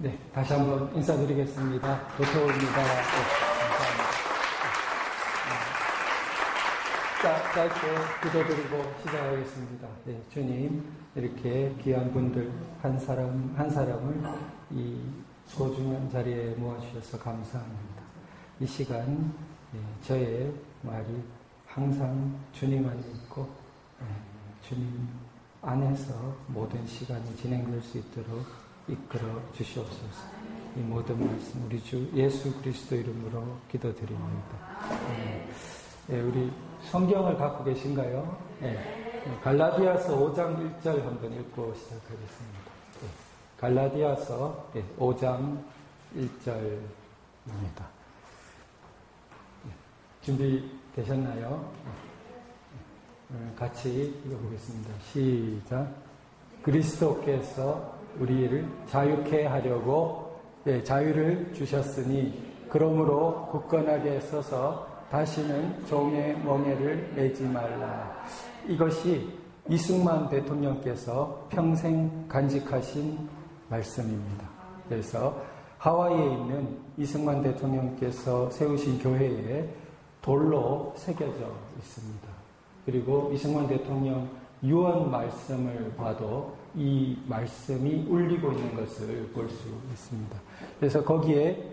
네, 다시 한번 인사드리겠습니다. 도태호입니다. 감사합니다. 짧게 기도드리고 시작하겠습니다. 네, 주님, 이렇게 귀한 분들 한 사람 한 사람을 이 소중한 자리에 모아주셔서 감사합니다. 이 시간 저의 말이 항상 주님 안에 있고 주님 안에서 모든 시간이 진행될 수 있도록 이끌어 주시옵소서. 이 모든 말씀 우리 주 예수 그리스도 이름으로 기도드립니다. 우리 성경을 갖고 계신가요? 갈라디아서 5장 1절 한번 읽고 시작하겠습니다. 갈라디아서 5장 1절입니다. 준비되셨나요? 같이 읽어보겠습니다. 시작. 그리스도께서 우리를 자유케 하려고 자유를 주셨으니 그러므로 굳건하게 서서 다시는 종의 멍에를 매지 말라. 이것이 이승만 대통령께서 평생 간직하신 말씀입니다. 그래서 하와이에 있는 이승만 대통령께서 세우신 교회에 돌로 새겨져 있습니다. 그리고 이승만 대통령 유언 말씀을 봐도 이 말씀이 울리고 있는 것을 볼 수 있습니다. 그래서 거기에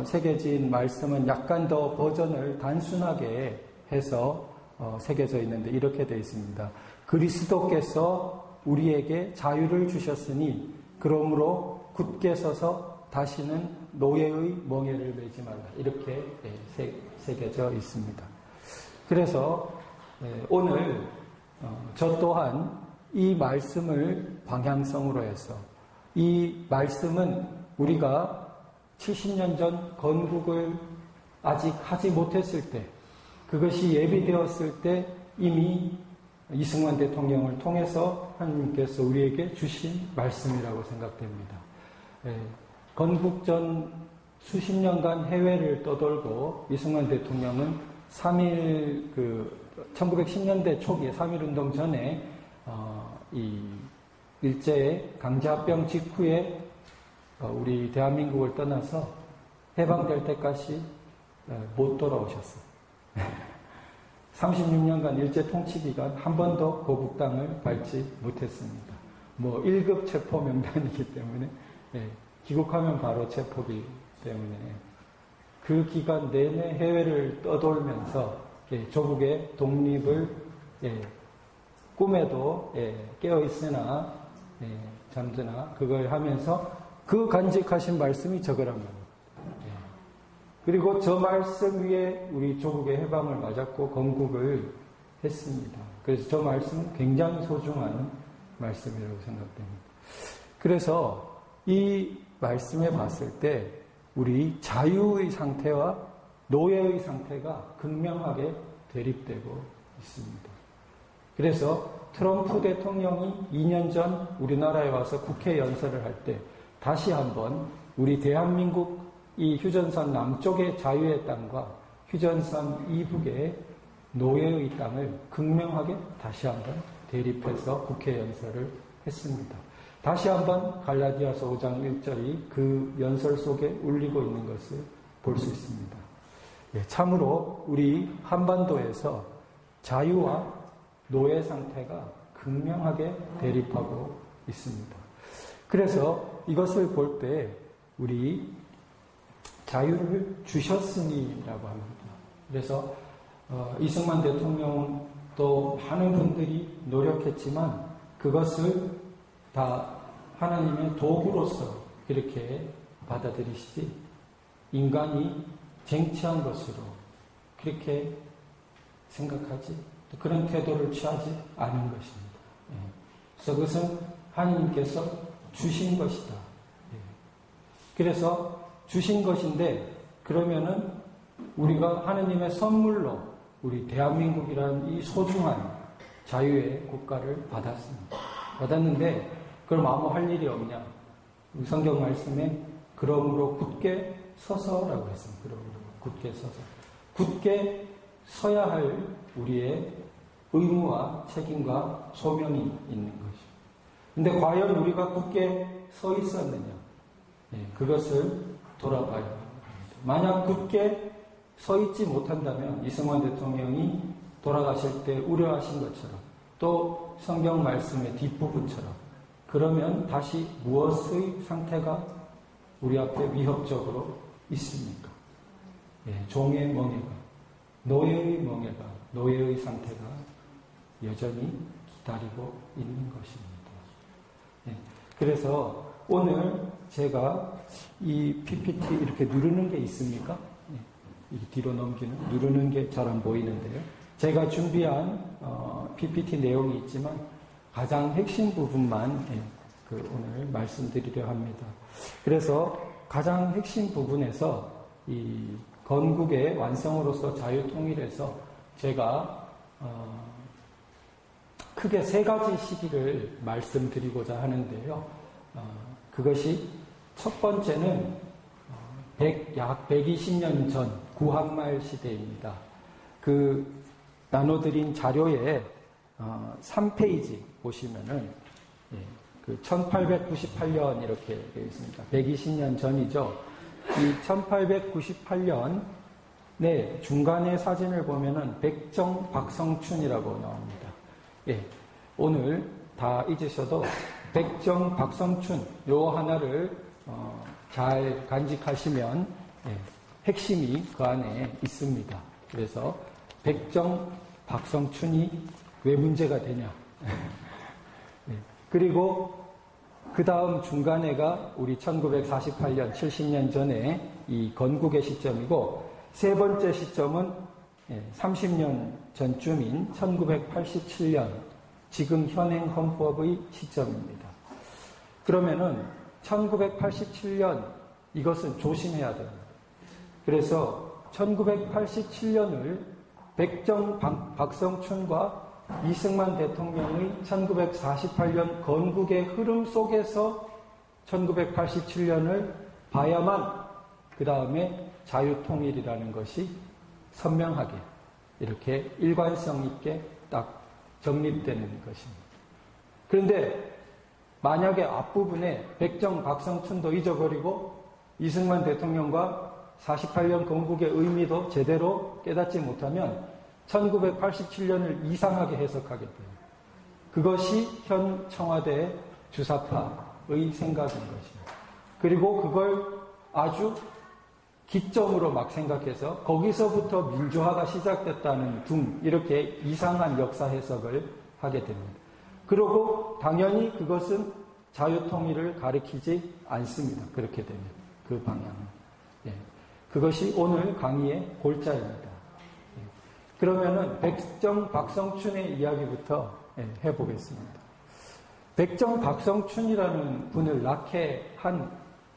새겨진 말씀은 약간 더 버전을 단순하게 해서 새겨져 있는데 이렇게 되어 있습니다. 그리스도께서 우리에게 자유를 주셨으니 그러므로 굳게 서서 다시는 노예의 멍에를 매지 말라. 이렇게 새겨져 있습니다. 그래서 오늘 저 또한 이 말씀을 방향성으로 해서 이 말씀은 우리가 70년 전 건국을 아직 하지 못했을 때 그것이 예비되었을 때 이미 이승만 대통령을 통해서 하나님께서 우리에게 주신 말씀이라고 생각됩니다. 건국 전 수십 년간 해외를 떠돌고 이승만 대통령은 1910년대 초기에 3.1운동 전에 이 일제의 강제합병 직후에 우리 대한민국을 떠나서 해방될 때까지 못 돌아오셨어요. 36년간 일제 통치 기간 한 번도 고국 땅을 밟지 못했습니다. 1급 체포 명단이기 때문에 귀국하면 바로 체포기 때문에 그 기간 내내 해외를 떠돌면서 조국의 독립을 꿈에도 깨어있으나 잠드나 그걸 하면서 그 간직하신 말씀이 저거란 말입니다. 그리고 저 말씀 위에 우리 조국의 해방을 맞았고 건국을 했습니다. 그래서 저 말씀은 굉장히 소중한 말씀이라고 생각됩니다. 그래서 이 말씀에 봤을 때 우리 자유의 상태와 노예의 상태가 극명하게 대립되고 있습니다. 그래서 트럼프 대통령이 2년 전 우리나라에 와서 국회 연설을 할 때 다시 한번 우리 대한민국 이 휴전선 남쪽의 자유의 땅과 휴전선 이북의 노예의 땅을 극명하게 다시 한번 대립해서 국회 연설을 했습니다. 다시 한번 갈라디아서 5장 1절이 그 연설 속에 울리고 있는 것을 볼 수 있습니다. 참으로 우리 한반도에서 자유와 노예 상태가 극명하게 대립하고 있습니다. 그래서 이것을 볼 때 우리 자유를 주셨으니라고 합니다. 그래서 이승만 대통령도 많은 분들이 노력했지만 그것을 다 하나님의 도구로서 그렇게 받아들이시지 인간이 쟁취한 것으로 그렇게 생각하지 또 그런 태도를 취하지 않은 것입니다. 그래서 그것은 하나님께서 주신 것이다. 그래서 주신 것인데 그러면은 우리가 하나님의 선물로 우리 대한민국이라는 이 소중한 자유의 국가를 받았습니다. 받았는데 그럼 아무 할 일이 없냐? 성경 말씀에 그러므로 굳게 서서라고 했습니다. 그러므로 굳게 서서. 굳게 서야 할 우리의 의무와 책임과 소명이 있는 것이죠. 근데 과연 우리가 굳게 서 있었느냐? 그것을 돌아봐야 합니다. 만약 굳게 서 있지 못한다면 이승만 대통령이 돌아가실 때 우려하신 것처럼 또 성경 말씀의 뒷부분처럼 그러면 다시 무엇의 상태가 우리 앞에 위협적으로 있습니까? 종의 멍에가, 노예의 멍에가, 노예의 상태가 여전히 기다리고 있는 것입니다. 그래서 오늘 제가 이 PPT 이렇게 누르는 게 있습니까? 뒤로 넘기는, 누르는 게 잘 안 보이는데요. 제가 준비한 PPT 내용이 있지만 가장 핵심 부분만 오늘 말씀드리려 합니다. 그래서 가장 핵심 부분에서 이 건국의 완성으로서 자유통일에서 제가 크게 세 가지 시기를 말씀드리고자 하는데요. 그것이 첫 번째는 약 120년 전 구한말 시대입니다. 그 나눠드린 자료에 3페이지 보시면은 그 1898년 이렇게 되어 있습니다. 120년 전이죠. 이 1898년 중간에 사진을 보면은 백정 박성춘이라고 나옵니다. 오늘 다 잊으셔도 백정 박성춘 요 하나를 잘 간직하시면 핵심이 그 안에 있습니다. 그래서 백정 박성춘이 왜 문제가 되냐. 그리고 그 다음 중간에가 우리 1948년 70년 전에 이 건국의 시점이고 세 번째 시점은 30년 전쯤인 1987년 지금 현행 헌법의 시점입니다. 그러면은 1987년 이것은 조심해야 됩니다. 그래서 1987년을 백정 박성춘과 이승만 대통령의 1948년 건국의 흐름 속에서 1987년을 봐야만 그 다음에 자유통일이라는 것이 선명하게 이렇게 일관성 있게 딱 정립되는 것입니다. 그런데 만약에 앞부분에 백정 박성춘도 잊어버리고 이승만 대통령과 48년 건국의 의미도 제대로 깨닫지 못하면 1987년을 이상하게 해석하게 돼요. 그것이 현 청와대 주사파의 생각인 것입니다. 그리고 그걸 아주 기점으로 막 생각해서 거기서부터 민주화가 시작됐다는 둥 이렇게 이상한 역사 해석을 하게 됩니다. 그리고 당연히 그것은 자유통일을 가리키지 않습니다. 그렇게 되면 그 방향은. 그것이 오늘 강의의 골자입니다. 그러면은 백정 박성춘의 이야기부터 해보겠습니다. 백정 박성춘이라는 분을 낳게 한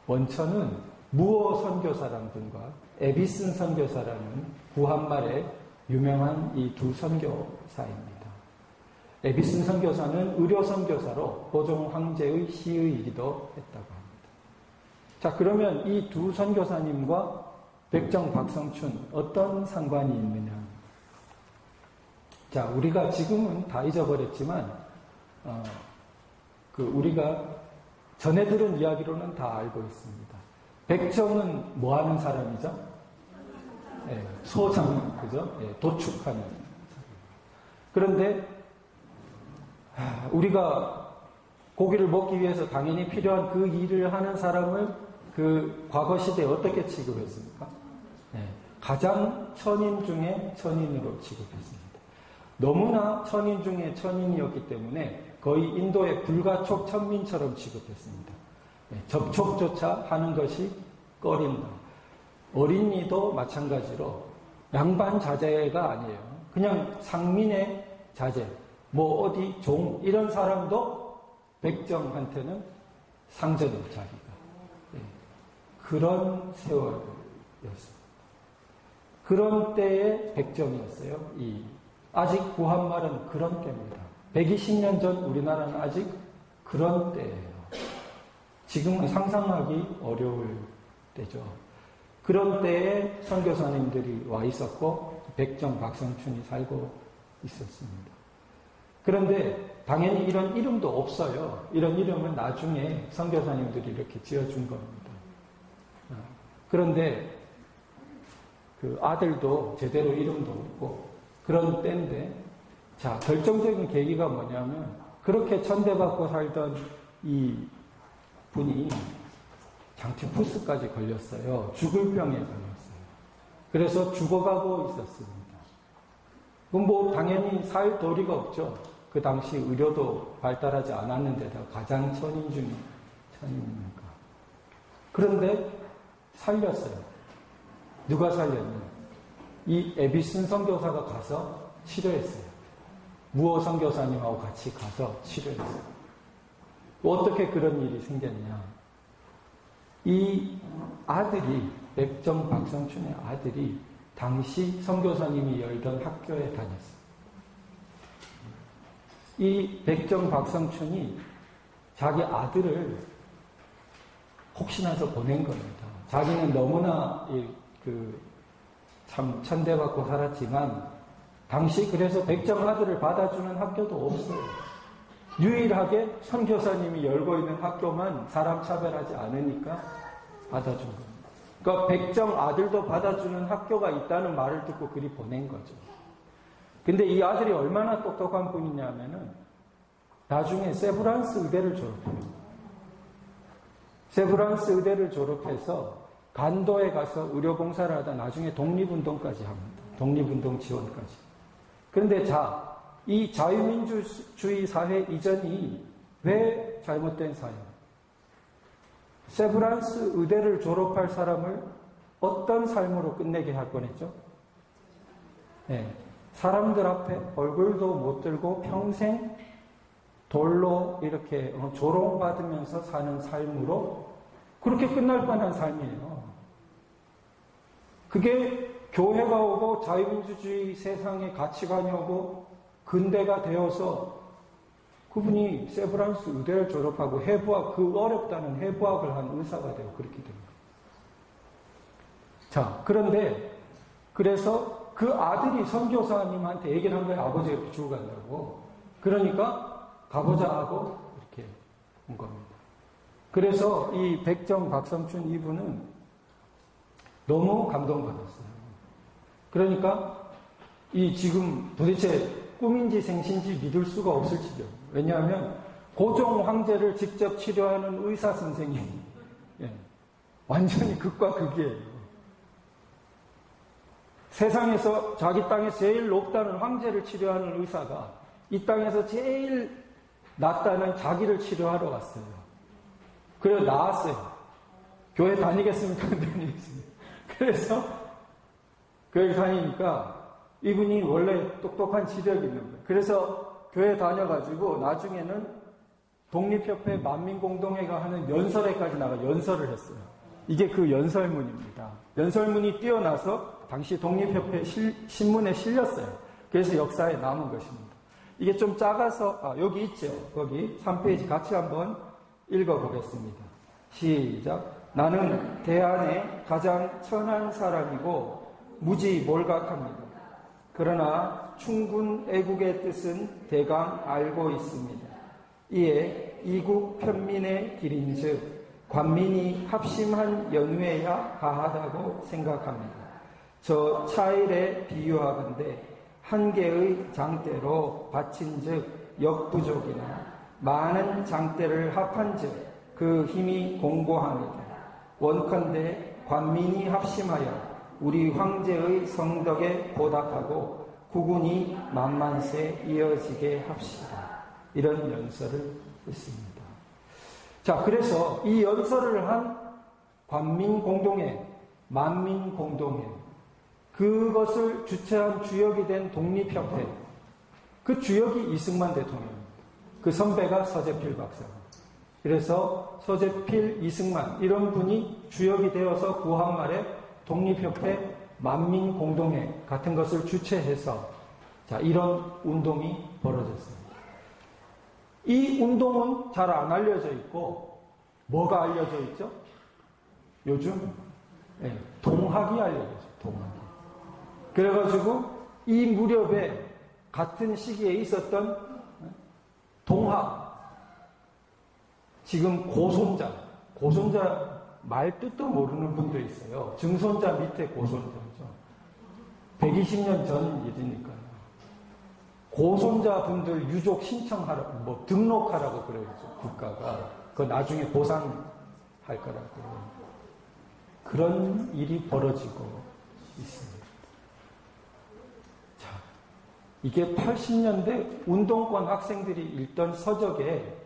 원천은 무어 선교사라는 분과 에비슨 선교사라는 구한말의 유명한 이 두 선교사입니다. 에비슨 선교사는 의료 선교사로 고종 황제의 시의이기도 했다고 합니다. 자, 그러면 이 두 선교사님과 백정 박성춘 어떤 상관이 있느냐? 자, 우리가 지금은 다 잊어버렸지만 우리가 전에 들은 이야기로는 다 알고 있습니다. 백정은 뭐 하는 사람이죠? 소장, 그죠? 도축하는. 그런데 우리가 고기를 먹기 위해서 당연히 필요한 그 일을 하는 사람을 그 과거 시대에 어떻게 취급했습니까? 가장 천인 중에 천인으로 취급했습니다. 너무나 천인 중에 천인이었기 때문에 거의 인도의 불가촉 천민처럼 취급했습니다. 접촉조차 하는 것이 꺼린다. 어린이도 마찬가지로 양반 자제가 아니에요. 그냥 상민의 자제, 뭐 어디 종 이런 사람도 백정한테는 상전의 자리가 그런 세월이었습니다. 그런 때의 백정이었어요. 아직 구한말은 그런 때입니다. 120년 전 우리나라는 아직 그런 때예요. 지금은 상상하기 어려울 때죠. 그런 때에 선교사님들이 와 있었고 백정 박성춘이 살고 있었습니다. 그런데 당연히 이런 이름도 없어요. 이런 이름은 나중에 선교사님들이 이렇게 지어준 겁니다. 그런데 그 아들도 제대로 이름도 없고 그런 때인데, 자, 결정적인 계기가 뭐냐면 그렇게 천대받고 살던 이 분이 장티푸스까지 걸렸어요. 죽을 병에 걸렸어요. 그래서 죽어가고 있었습니다. 그럼 뭐 당연히 살 도리가 없죠. 그 당시 의료도 발달하지 않았는데다가 가장 천인 중에 천인이니까. 그런데 살렸어요. 누가 살렸냐? 이 에비슨 선교사가 가서 치료했어요. 무호 선교사님하고 같이 가서 치료했어요. 어떻게 그런 일이 생겼냐? 이 아들이, 백정 박성춘의 아들이 당시 선교사님이 열던 학교에 다녔어요. 이 백정 박성춘이 자기 아들을 혹시나서 보낸 겁니다. 자기는 너무나 참 천대받고 살았지만 당시 그래서 백정 아들을 받아주는 학교도 없어요. 유일하게 선교사님이 열고 있는 학교만 사람 차별하지 않으니까 받아준 겁니다. 그러니까 백정 아들도 받아주는 학교가 있다는 말을 듣고 그리 보낸 거죠. 근데 이 아들이 얼마나 똑똑한 분이냐면은 나중에 세브란스 의대를 졸업해요. 세브란스 의대를 졸업해서 간도에 가서 의료봉사를 하다 나중에 독립운동까지 합니다. 독립운동 지원까지. 그런데 이 자유민주주의 사회 이전이 왜 잘못된 사회입니까? 세브란스 의대를 졸업할 사람을 어떤 삶으로 끝내게 할 뻔했죠? 네. 사람들 앞에 얼굴도 못 들고 평생 돌로 이렇게 조롱받으면서 사는 삶으로 그렇게 끝날 뻔한 삶이에요. 그게 교회가 오고 자유민주주의 세상의 가치관이 오고 근대가 되어서 그분이 세브란스 의대를 졸업하고 해부학, 그 어렵다는 해부학을 한 의사가 되고 그렇게 됩니다. 자, 그런데 그래서 그 아들이 선교사님한테 얘기를 한 거예요. 아버지가 죽어간다고. 그러니까 가보자 하고 이렇게 온 겁니다. 그래서 이 백정 박성춘 이분은 너무 감동받았어요. 그러니까 이 지금 도대체 꿈인지 생신지 믿을 수가 없을 지경. 왜냐하면 고종 황제를 직접 치료하는 의사 선생님, 완전히 극과 극이에요. 세상에서 자기 땅에서 제일 높다는 황제를 치료하는 의사가 이 땅에서 제일 낮다는 자기를 치료하러 왔어요. 그래서 나왔어요. 교회 다니겠습니까? 다니겠습니다. 그래서 교회 다니니까 이분이 원래 똑똑한 지력이 있는 거예요. 그래서 교회 다녀가지고 나중에는 독립협회 만민공동회가 하는 연설회까지 나가 연설을 했어요. 이게 그 연설문입니다. 연설문이 뛰어나서 당시 독립협회 신문에 실렸어요. 그래서 역사에 남은 것입니다. 이게 좀 작아서 여기 있죠. 거기 3페이지 같이 한번 읽어보겠습니다. 시작. 나는 대한의 가장 천한 사람이고 무지 몰각합니다. 그러나 충군 애국의 뜻은 대강 알고 있습니다. 이에 이국 편민의 길인즉 관민이 합심한 연회야 가하다고 생각합니다. 저 차일에 비유하건대 한 개의 장대로 바친즉 역부족이나 많은 장대를 합한즉 그 힘이 공고합니다. 원컨대 관민이 합심하여 우리 황제의 성덕에 보답하고 국운이 만만세 이어지게 합시다. 이런 연설을 했습니다. 자, 그래서 이 연설을 한 관민공동회, 만민공동회, 그것을 주최한 주역이 된 독립협회, 그 주역이 이승만 대통령입니다. 그 선배가 서재필 박사. 그래서 서재필, 이승만 이런 분이 주역이 되어서 구한말에 독립협회, 만민공동회 같은 것을 주최해서 자, 이런 운동이 벌어졌습니다. 이 운동은 잘 안 알려져 있고 뭐가 알려져 있죠? 요즘 동학이 알려져 있어요. 동학이. 그래가지고 이 무렵에 같은 시기에 있었던 동학, 지금 고손자 말 뜻도 모르는 분도 있어요. 증손자 밑에 고손자죠. 120년 전 일이니까요. 고손자분들 유족 신청하라고, 뭐 등록하라고 그래야죠. 국가가. 그거 나중에 보상할 거라고. 그런 일이 벌어지고 있습니다. 자, 이게 80년대 운동권 학생들이 읽던 서적에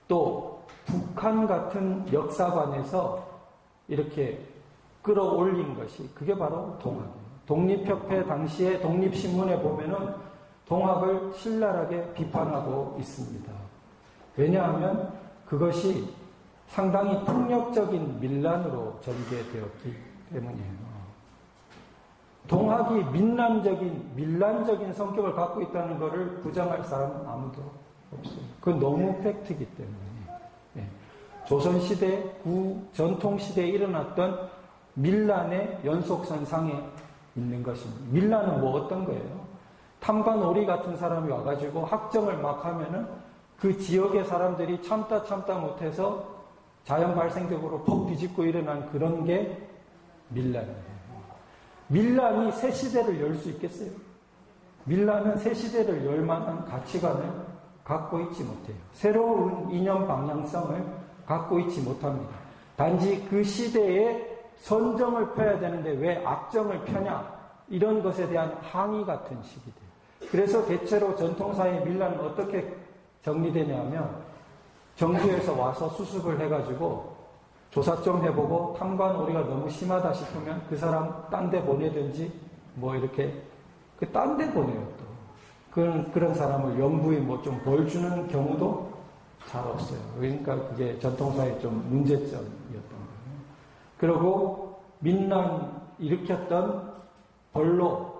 또 북한 같은 역사관에서 이렇게 끌어올린 것이 그게 바로 동학이에요. 독립협회 당시에 독립신문에 보면은 동학을 신랄하게 비판하고 있습니다. 왜냐하면 그것이 상당히 폭력적인 밀란으로 전개되었기 때문이에요. 동학이 밀란적인 성격을 갖고 있다는 것을 부정할 사람은 아무도 없어요. 그건 너무 팩트이기 때문에. 예. 조선시대, 전통시대에 일어났던 밀란의 연속선상에 있는 것입니다. 밀란은 뭐 어떤 거예요? 탐관오리 같은 사람이 와가지고 학정을 막 하면은 그 지역의 사람들이 참다 못해서 자연 발생적으로 퍽 뒤집고 일어난 그런 게 밀란이에요. 밀란이 새 시대를 열 수 있겠어요? 밀란은 새 시대를 열 만한 가치관을 갖고 있지 못해요. 새로운 이념 방향성을 갖고 있지 못합니다. 단지 그 시대에 선정을 펴야 되는데 왜 악정을 펴냐? 이런 것에 대한 항의 같은 식이 돼요. 그래서 대체로 전통사의 밀란은 어떻게 정리되냐면 정부에서 와서 수습을 해가지고 조사 좀 해보고 탐관오리가 너무 심하다 싶으면 그 사람 딴 데 보내든지 뭐 이렇게 딴 데 보내요 또. 그런 사람을 영부에 뭐 좀 벌 주는 경우도 잘 없어요. 그러니까 그게 전통사의 좀 문제점이었던 거예요. 그리고 민난 일으켰던 벌로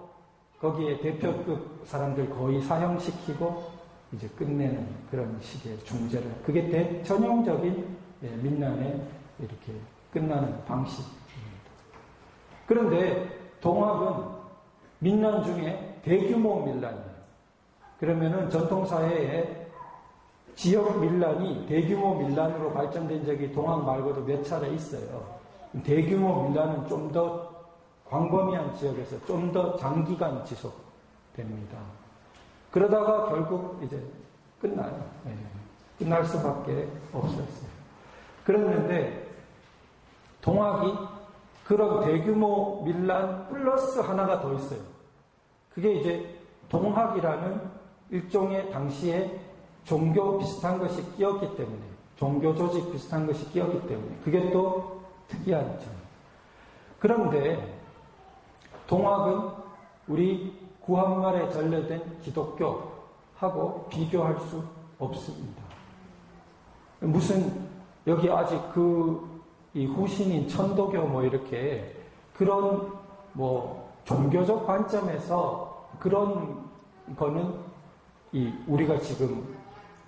거기에 대표급 사람들 거의 사형시키고 이제 끝내는 그런 식의 중재를. 그게 전형적인 민난에 이렇게 끝나는 방식입니다. 그런데 동학은 민난 중에 대규모 밀란이에요. 그러면은 전통사회에 지역 밀란이 대규모 밀란으로 발전된 적이 동학 말고도 몇 차례 있어요. 대규모 밀란은 좀 더 광범위한 지역에서 좀 더 장기간 지속됩니다. 그러다가 결국 이제 끝나요. 네. 끝날 수밖에 없었어요. 그랬는데 동학이 그런 대규모 밀란 플러스 하나가 더 있어요. 그게 이제 동학이라는 일종의 당시에 종교 비슷한 것이 끼었기 때문에, 종교 조직 비슷한 것이 끼었기 때문에 그게 또 특이한 점. 그런데 동학은 우리 구한말에 전래된 기독교하고 비교할 수 없습니다. 무슨 여기 아직 이 후신인 천도교 뭐 이렇게 그런 뭐 종교적 관점에서 그런 거는 우리가 지금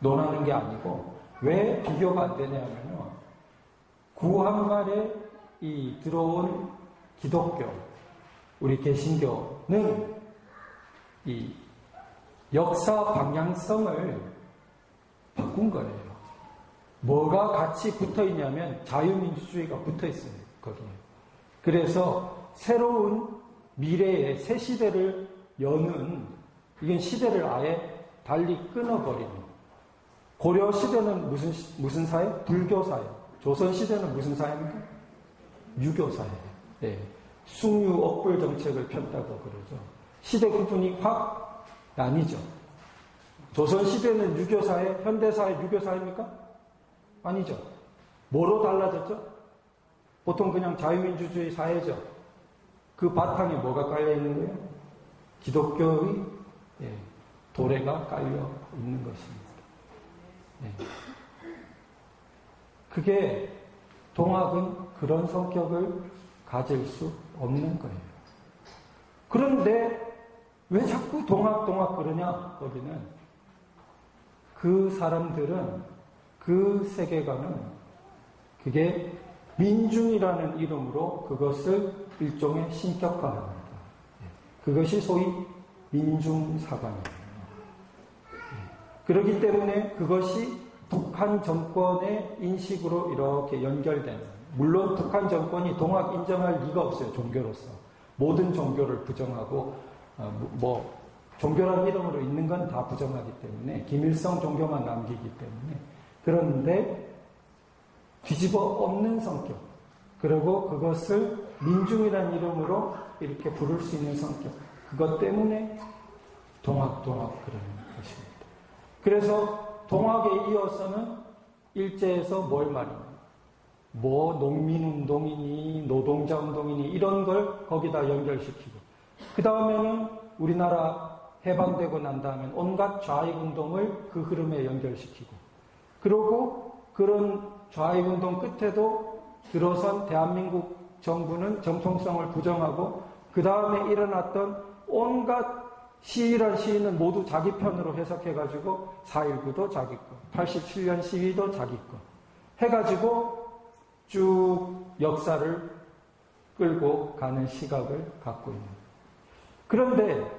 논하는 게 아니고 왜 비교가 안 되냐면요. 구한말에 들어온 기독교, 우리 개신교는 이 역사 방향성을 바꾼 거예요. 뭐가 같이 붙어 있냐면 자유민주주의가 붙어 있어요, 거기에. 그래서 새로운 미래의 새 시대를 여는, 이건 시대를 아예 달리 끊어버리는. 고려 시대는 무슨 사회? 불교 사회. 조선 시대는 무슨 사회입니까? 유교 사회. 네. 숭유 억불 정책을 폈다고 그러죠. 시대 구분이 확 나뉘죠. 조선 시대는 유교 사회, 현대 사회 유교 사회입니까? 아니죠. 뭐로 달라졌죠? 보통 그냥 자유민주주의 사회죠. 그 바탕에 뭐가 깔려 있는 거예요? 기독교의 도래가 깔려 있는 것입니다. 그게 동학은 그런 성격을 가질 수 없는 거예요. 그런데 왜 자꾸 동학 그러냐? 거기는 그 사람들은 그 세계관은 그게 민중이라는 이름으로 그것을 일종의 신격화합니다. 그것이 소위 민중사관이에요. 그렇기 때문에 그것이 북한 정권의 인식으로 이렇게 연결된, 물론 북한 정권이 동학 인정할 리가 없어요. 종교로서 모든 종교를 부정하고 종교라는 이름으로 있는 건 다 부정하기 때문에, 김일성 종교만 남기기 때문에. 그런데 뒤집어 엎는 성격, 그리고 그것을 민중이라는 이름으로 이렇게 부를 수 있는 성격, 그것 때문에 동학 그러는 것입니다. 그래서 동학에 이어서는 일제에서 뭘 말이냐, 농민운동이니 노동자운동이니 이런 걸 거기다 연결시키고, 그 다음에는 우리나라 해방되고 난 다음에 온갖 좌익운동을 그 흐름에 연결시키고, 그리고 그런 좌익운동 끝에도 들어선 대한민국 정부는 정통성을 부정하고, 그 다음에 일어났던 온갖 시위란 시위는 모두 자기 편으로 해석해가지고 4.19도 자기 거, 87년 시위도 자기 거 해가지고 쭉 역사를 끌고 가는 시각을 갖고 있는. 그런데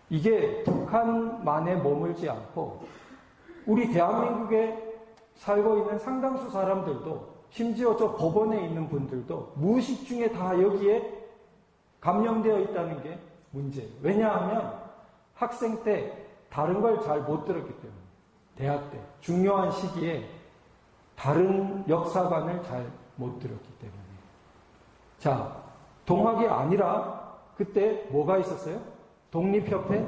이게 북한만에 머물지 않고 우리 대한민국에 살고 있는 상당수 사람들도, 심지어 저 법원에 있는 분들도 무의식 중에 다 여기에 감염되어 있다는 게 문제예요. 왜냐하면 학생 때 다른 걸 잘 못 들었기 때문에, 대학 때 중요한 시기에 다른 역사관을 잘 못 들었기 때문에. 자, 동학이 아니라 그때 뭐가 있었어요? 독립협회,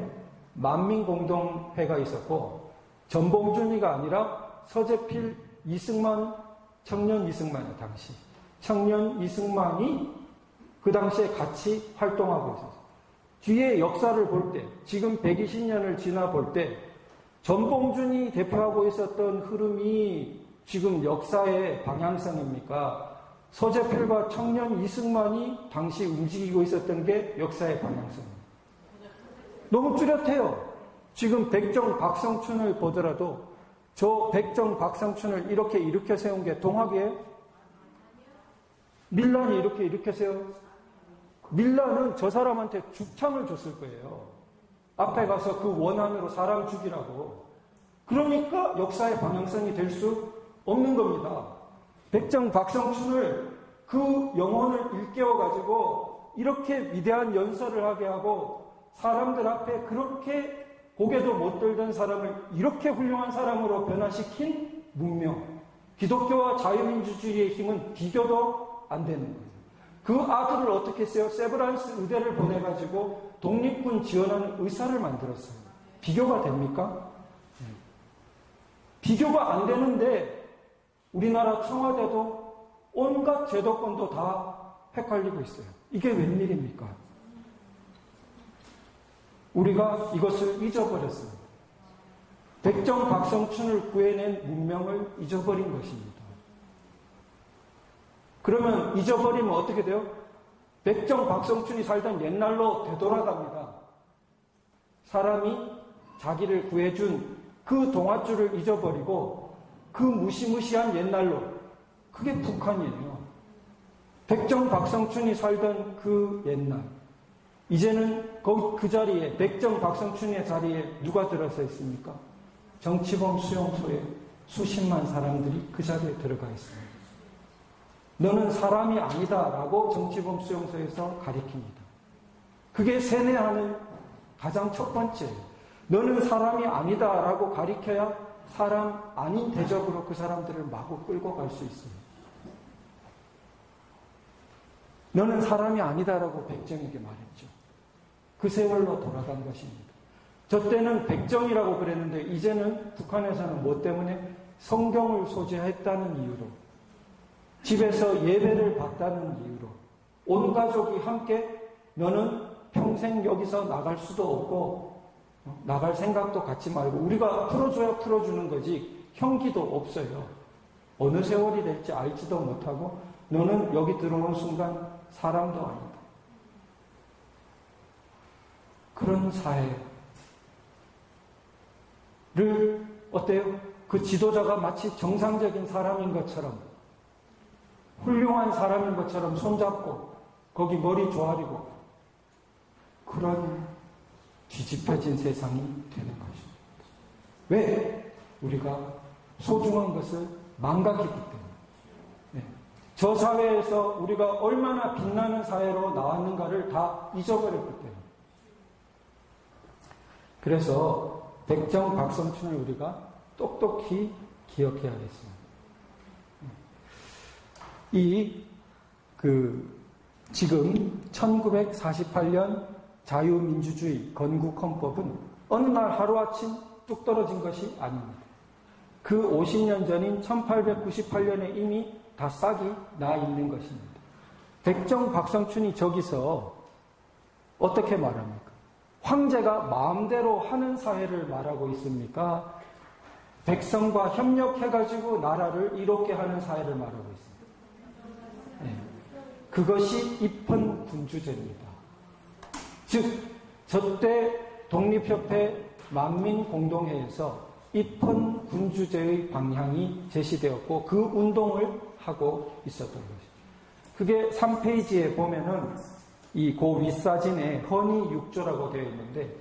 만민공동회가 있었고, 전봉준이가 아니라 서재필, 이승만, 청년 이승만이요, 당시. 청년 이승만이 그 당시에 같이 활동하고 있었어요. 뒤에 역사를 볼 때, 지금 120년을 지나 볼 때, 전봉준이 대표하고 있었던 흐름이 지금 역사의 방향성입니까? 서재필과 청년 이승만이 당시 움직이고 있었던 게 역사의 방향성입니다. 너무 뚜렷해요. 지금 백정 박성춘을 보더라도 저 백정 박성춘을 이렇게 일으켜 세운 게 동학이에요? 밀란이 이렇게 일으켜 세웠어요. 밀란은 저 사람한테 죽창을 줬을 거예요. 앞에 가서 그 원한으로 사람 죽이라고. 그러니까 역사의 방향성이 될 수 없는 겁니다. 백정 박성춘을 그 영혼을 일깨워가지고 이렇게 위대한 연설을 하게 하고, 사람들 앞에 그렇게 고개도 못 들던 사람을 이렇게 훌륭한 사람으로 변화시킨 문명, 기독교와 자유민주주의의 힘은 비교도 안 되는 거예요. 그 아들을 어떻게 했어요? 세브란스 의대를 보내가지고 독립군 지원하는 의사를 만들었어요. 비교가 됩니까? 비교가 안 되는데 우리나라 청와대도 온갖 제도권도 다 헷갈리고 있어요. 이게 웬일입니까? 우리가 이것을 잊어버렸습니다. 백정 박성춘을 구해낸 문명을 잊어버린 것입니다. 그러면 잊어버리면 어떻게 돼요? 백정 박성춘이 살던 옛날로 되돌아갑니다. 사람이 자기를 구해준 그 동아줄을 잊어버리고 그 무시무시한 옛날로, 그게 북한이에요. 백정 박성춘이 살던 그 옛날, 이제는 그 자리에, 백정 박성춘의 자리에 누가 들어서 있습니까? 정치범 수용소에 수십만 사람들이 그 자리에 들어가 있습니다. 너는 사람이 아니다라고 정치범 수용소에서 가리킵니다. 그게 세뇌하는 가장 첫 번째예요. 너는 사람이 아니다라고 가리켜야 사람 아닌 대접으로 그 사람들을 마구 끌고 갈 수 있습니다. 너는 사람이 아니다라고 백정에게 말했죠. 그 세월로 돌아간 것입니다. 저 때는 백정이라고 그랬는데 이제는 북한에서는 뭐 때문에 성경을 소지했다는 이유로, 집에서 예배를 받다는 이유로, 온 가족이 함께 너는 평생 여기서 나갈 수도 없고 나갈 생각도 갖지 말고, 우리가 풀어줘야 풀어주는 거지 형기도 없어요. 어느 세월이 될지 알지도 못하고 너는 여기 들어오는 순간 사람도 아니다. 그런 사회를 어때요? 그 지도자가 마치 정상적인 사람인 것처럼, 훌륭한 사람인 것처럼 손잡고 거기 머리 조아리고, 그런 뒤집혀진 세상이 되는 것입니다. 왜? 우리가 소중한 것을 망각했기 때문에 저 사회에서 우리가 얼마나 빛나는 사회로 나왔는가를 다 잊어버렸기 때문에 그래서 백정 박성춘을 우리가 똑똑히 기억해야겠습니다. 지금 1948년 자유민주주의 건국헌법은 어느 날 하루아침 뚝 떨어진 것이 아닙니다. 그 50년 전인 1898년에 이미 다 싹이 나 있는 것입니다. 백정 박성춘이 저기서 어떻게 말합니까? 황제가 마음대로 하는 사회를 말하고 있습니까? 백성과 협력해가지고 나라를 이롭게 하는 사회를 말하고 있습니다. 네. 그것이 입헌군주제입니다. 즉, 저때 독립협회 만민공동회에서 입헌군주제의 방향이 제시되었고 그 운동을 하고 있었던 것이죠. 그게 3페이지에 보면은 이 고 윗사진에 헌의 6조라고 되어 있는데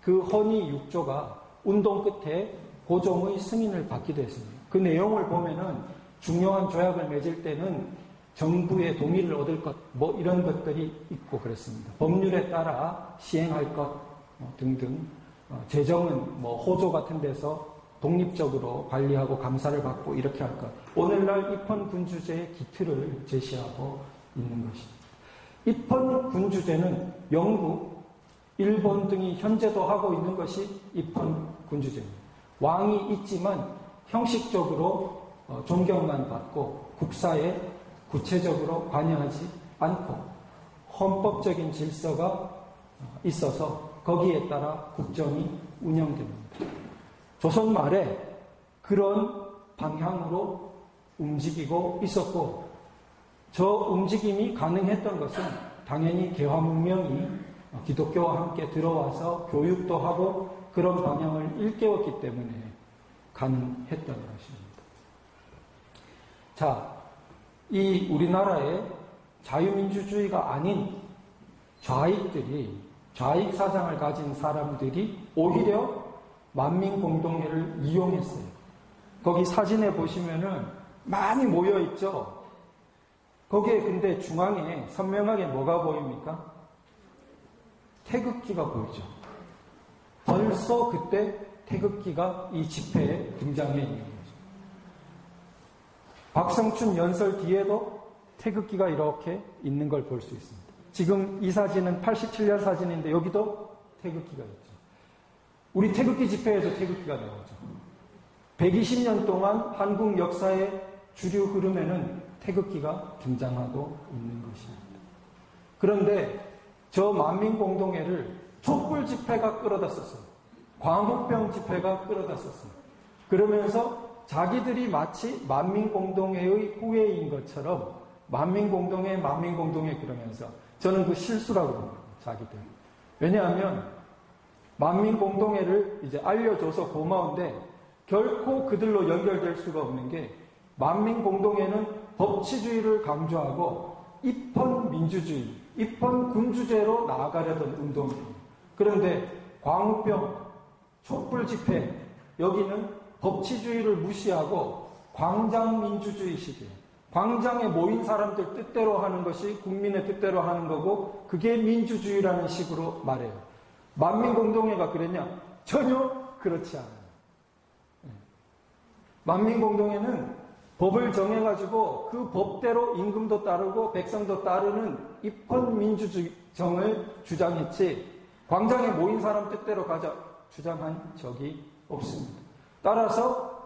그 헌의 6조가 운동 끝에 고종의 승인을 받기도 했습니다. 그 내용을 보면은 중요한 조약을 맺을 때는 정부의 동의를 얻을 것, 뭐 이런 것들이 있고 그랬습니다. 법률에 따라 시행할 것 등등, 재정은 뭐 호조 같은 데서 독립적으로 관리하고 감사를 받고 이렇게 할 것. 오늘날 입헌군주제의 기틀을 제시하고 있는 것입니다. 입헌군주제는 영국, 일본 등이 현재도 하고 있는 것이 입헌군주제입니다. 왕이 있지만 형식적으로 존경만 받고 국사에 구체적으로 관여하지 않고 헌법적인 질서가 있어서 거기에 따라 국정이 운영됩니다. 조선 말에 그런 방향으로 움직이고 있었고 저 움직임이 가능했던 것은 당연히 개화문명이 기독교와 함께 들어와서 교육도 하고 그런 방향을 일깨웠기 때문에 가능했던 것입니다. 자, 이 우리나라의 자유민주주의가 아닌 좌익들이, 좌익 사상을 가진 사람들이 오히려 만민공동회를 이용했어요. 거기 사진에 보시면은 많이 모여있죠? 거기에 근데 중앙에 선명하게 뭐가 보입니까? 태극기가 보이죠. 벌써 그때 태극기가 이 집회에 등장해 있는 거죠. 박성춘 연설 뒤에도 태극기가 이렇게 있는 걸 볼 수 있습니다. 지금 이 사진은 87년 사진인데 여기도 태극기가 있죠. 우리 태극기 집회에서 태극기가 나오죠. 120년 동안 한국 역사의 주류 흐름에는 태극기가 등장하고 있는 것입니다. 그런데 저 만민공동회를 촛불 집회가 끌어다 썼어요. 광우병 집회가 끌어다 썼어요. 그러면서 자기들이 마치 만민공동회의 후예인 것처럼 만민공동회 그러면서 저는 그 실수라고 봅니다. 자기들. 왜냐하면 만민공동회를 이제 알려줘서 고마운데 결코 그들로 연결될 수가 없는 게 만민공동회는 법치주의를 강조하고 입헌민주주의, 입헌군주제로 나아가려던 운동이에요. 그런데 광우병, 촛불 집회, 여기는 법치주의를 무시하고 광장민주주의식이에요. 광장에 모인 사람들 뜻대로 하는 것이 국민의 뜻대로 하는 거고 그게 민주주의라는 식으로 말해요. 만민공동회가 그랬냐? 전혀 그렇지 않아요. 만민공동회는 법을 정해가지고 그 법대로 임금도 따르고 백성도 따르는 입헌민주정을 주장했지 광장에 모인 사람 뜻대로 가자 주장한 적이 없습니다. 따라서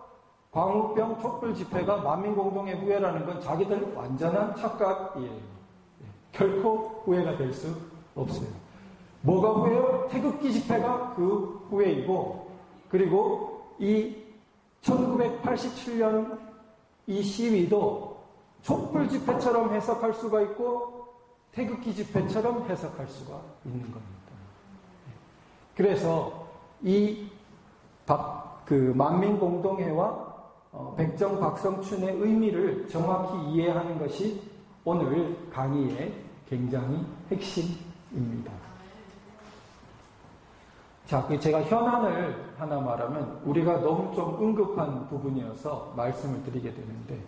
광우병 촛불 집회가 만민공동회 후예라는 건 자기들 완전한 착각이에요. 결코 후예가 될 수 없어요. 뭐가 후예요? 태극기 집회가 그 후예이고 그리고 이 1987년 이 시위도 촛불 집회처럼 해석할 수가 있고 태극기 집회처럼 해석할 수가 있는 겁니다. 그래서 이 만민공동회와 백정 박성춘의 의미를 정확히 이해하는 것이 오늘 강의의 굉장히 핵심입니다. 자, 제가 현안을 하나 말하면 우리가 너무 좀 응급한 부분이어서 말씀을 드리게 되는데,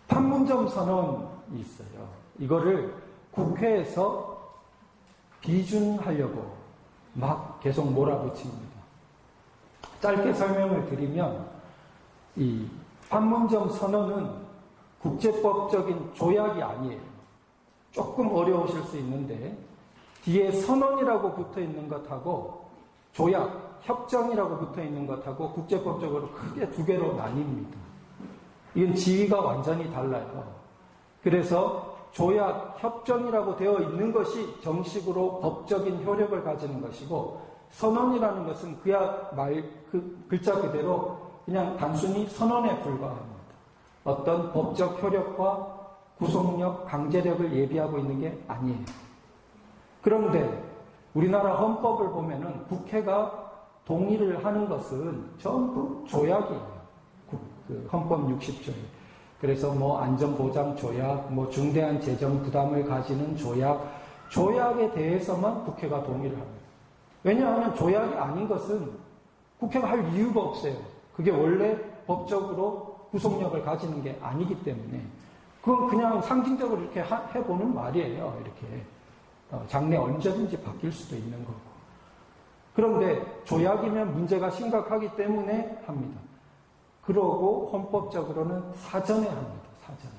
판문점 선언이 있어요. 이거를 국회에서 비준하려고 막 계속 몰아붙입니다. 짧게 설명을 드리면, 이 판문점 선언은 국제법적인 조약이 아니에요. 조금 어려우실 수 있는데, 뒤에 선언이라고 붙어 있는 것하고 조약, 협정이라고 붙어 있는 것하고 국제법적으로 크게 두 개로 나뉩니다. 이건 지위가 완전히 달라요. 그래서 조약, 협정이라고 되어 있는 것이 정식으로 법적인 효력을 가지는 것이고, 선언이라는 것은 그 글자 그대로 그냥 단순히 선언에 불과합니다. 어떤 법적 효력과 구속력, 강제력을 예비하고 있는 게 아니에요. 그런데 우리나라 헌법을 보면은 국회가 동의를 하는 것은 전부 조약이에요. 헌법 60조에. 그래서 안전보장 조약, 중대한 재정 부담을 가지는 조약에 대해서만 국회가 동의를 합니다. 왜냐하면 조약이 아닌 것은 국회가 할 이유가 없어요. 그게 원래 법적으로 구속력을 가지는 게 아니기 때문에 그건 그냥 상징적으로 이렇게 해보는 말이에요. 이렇게 장래 언제든지 바뀔 수도 있는 거고. 그런데 조약이면 문제가 심각하기 때문에 합니다. 그러고 헌법적으로는 사전에 합니다. 사전에.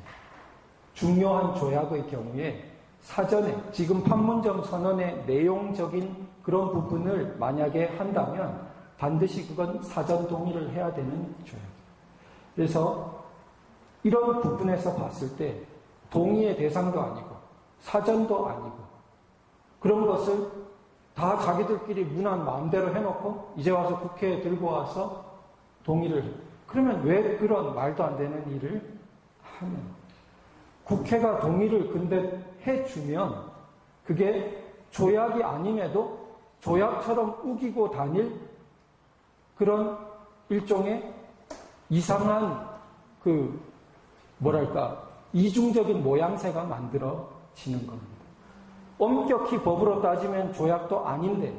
중요한 조약의 경우에 사전에, 지금 판문점 선언의 내용적인 그런 부분을 만약에 한다면 반드시 그건 사전 동의를 해야 되는 조약이에요. 그래서 이런 부분에서 봤을 때 동의의 대상도 아니고 사전도 아니고 그런 것을 다 자기들끼리 무난 마음대로 해놓고 이제 와서 국회에 들고 와서 동의를 해요. 그러면 왜 그런 말도 안 되는 일을 하는? 국회가 동의를 근데 해주면 그게 조약이 아님에도 조약처럼 우기고 다닐 그런 일종의 이상한 이중적인 모양새가 만들어지는 겁니다. 엄격히 법으로 따지면 조약도 아닌데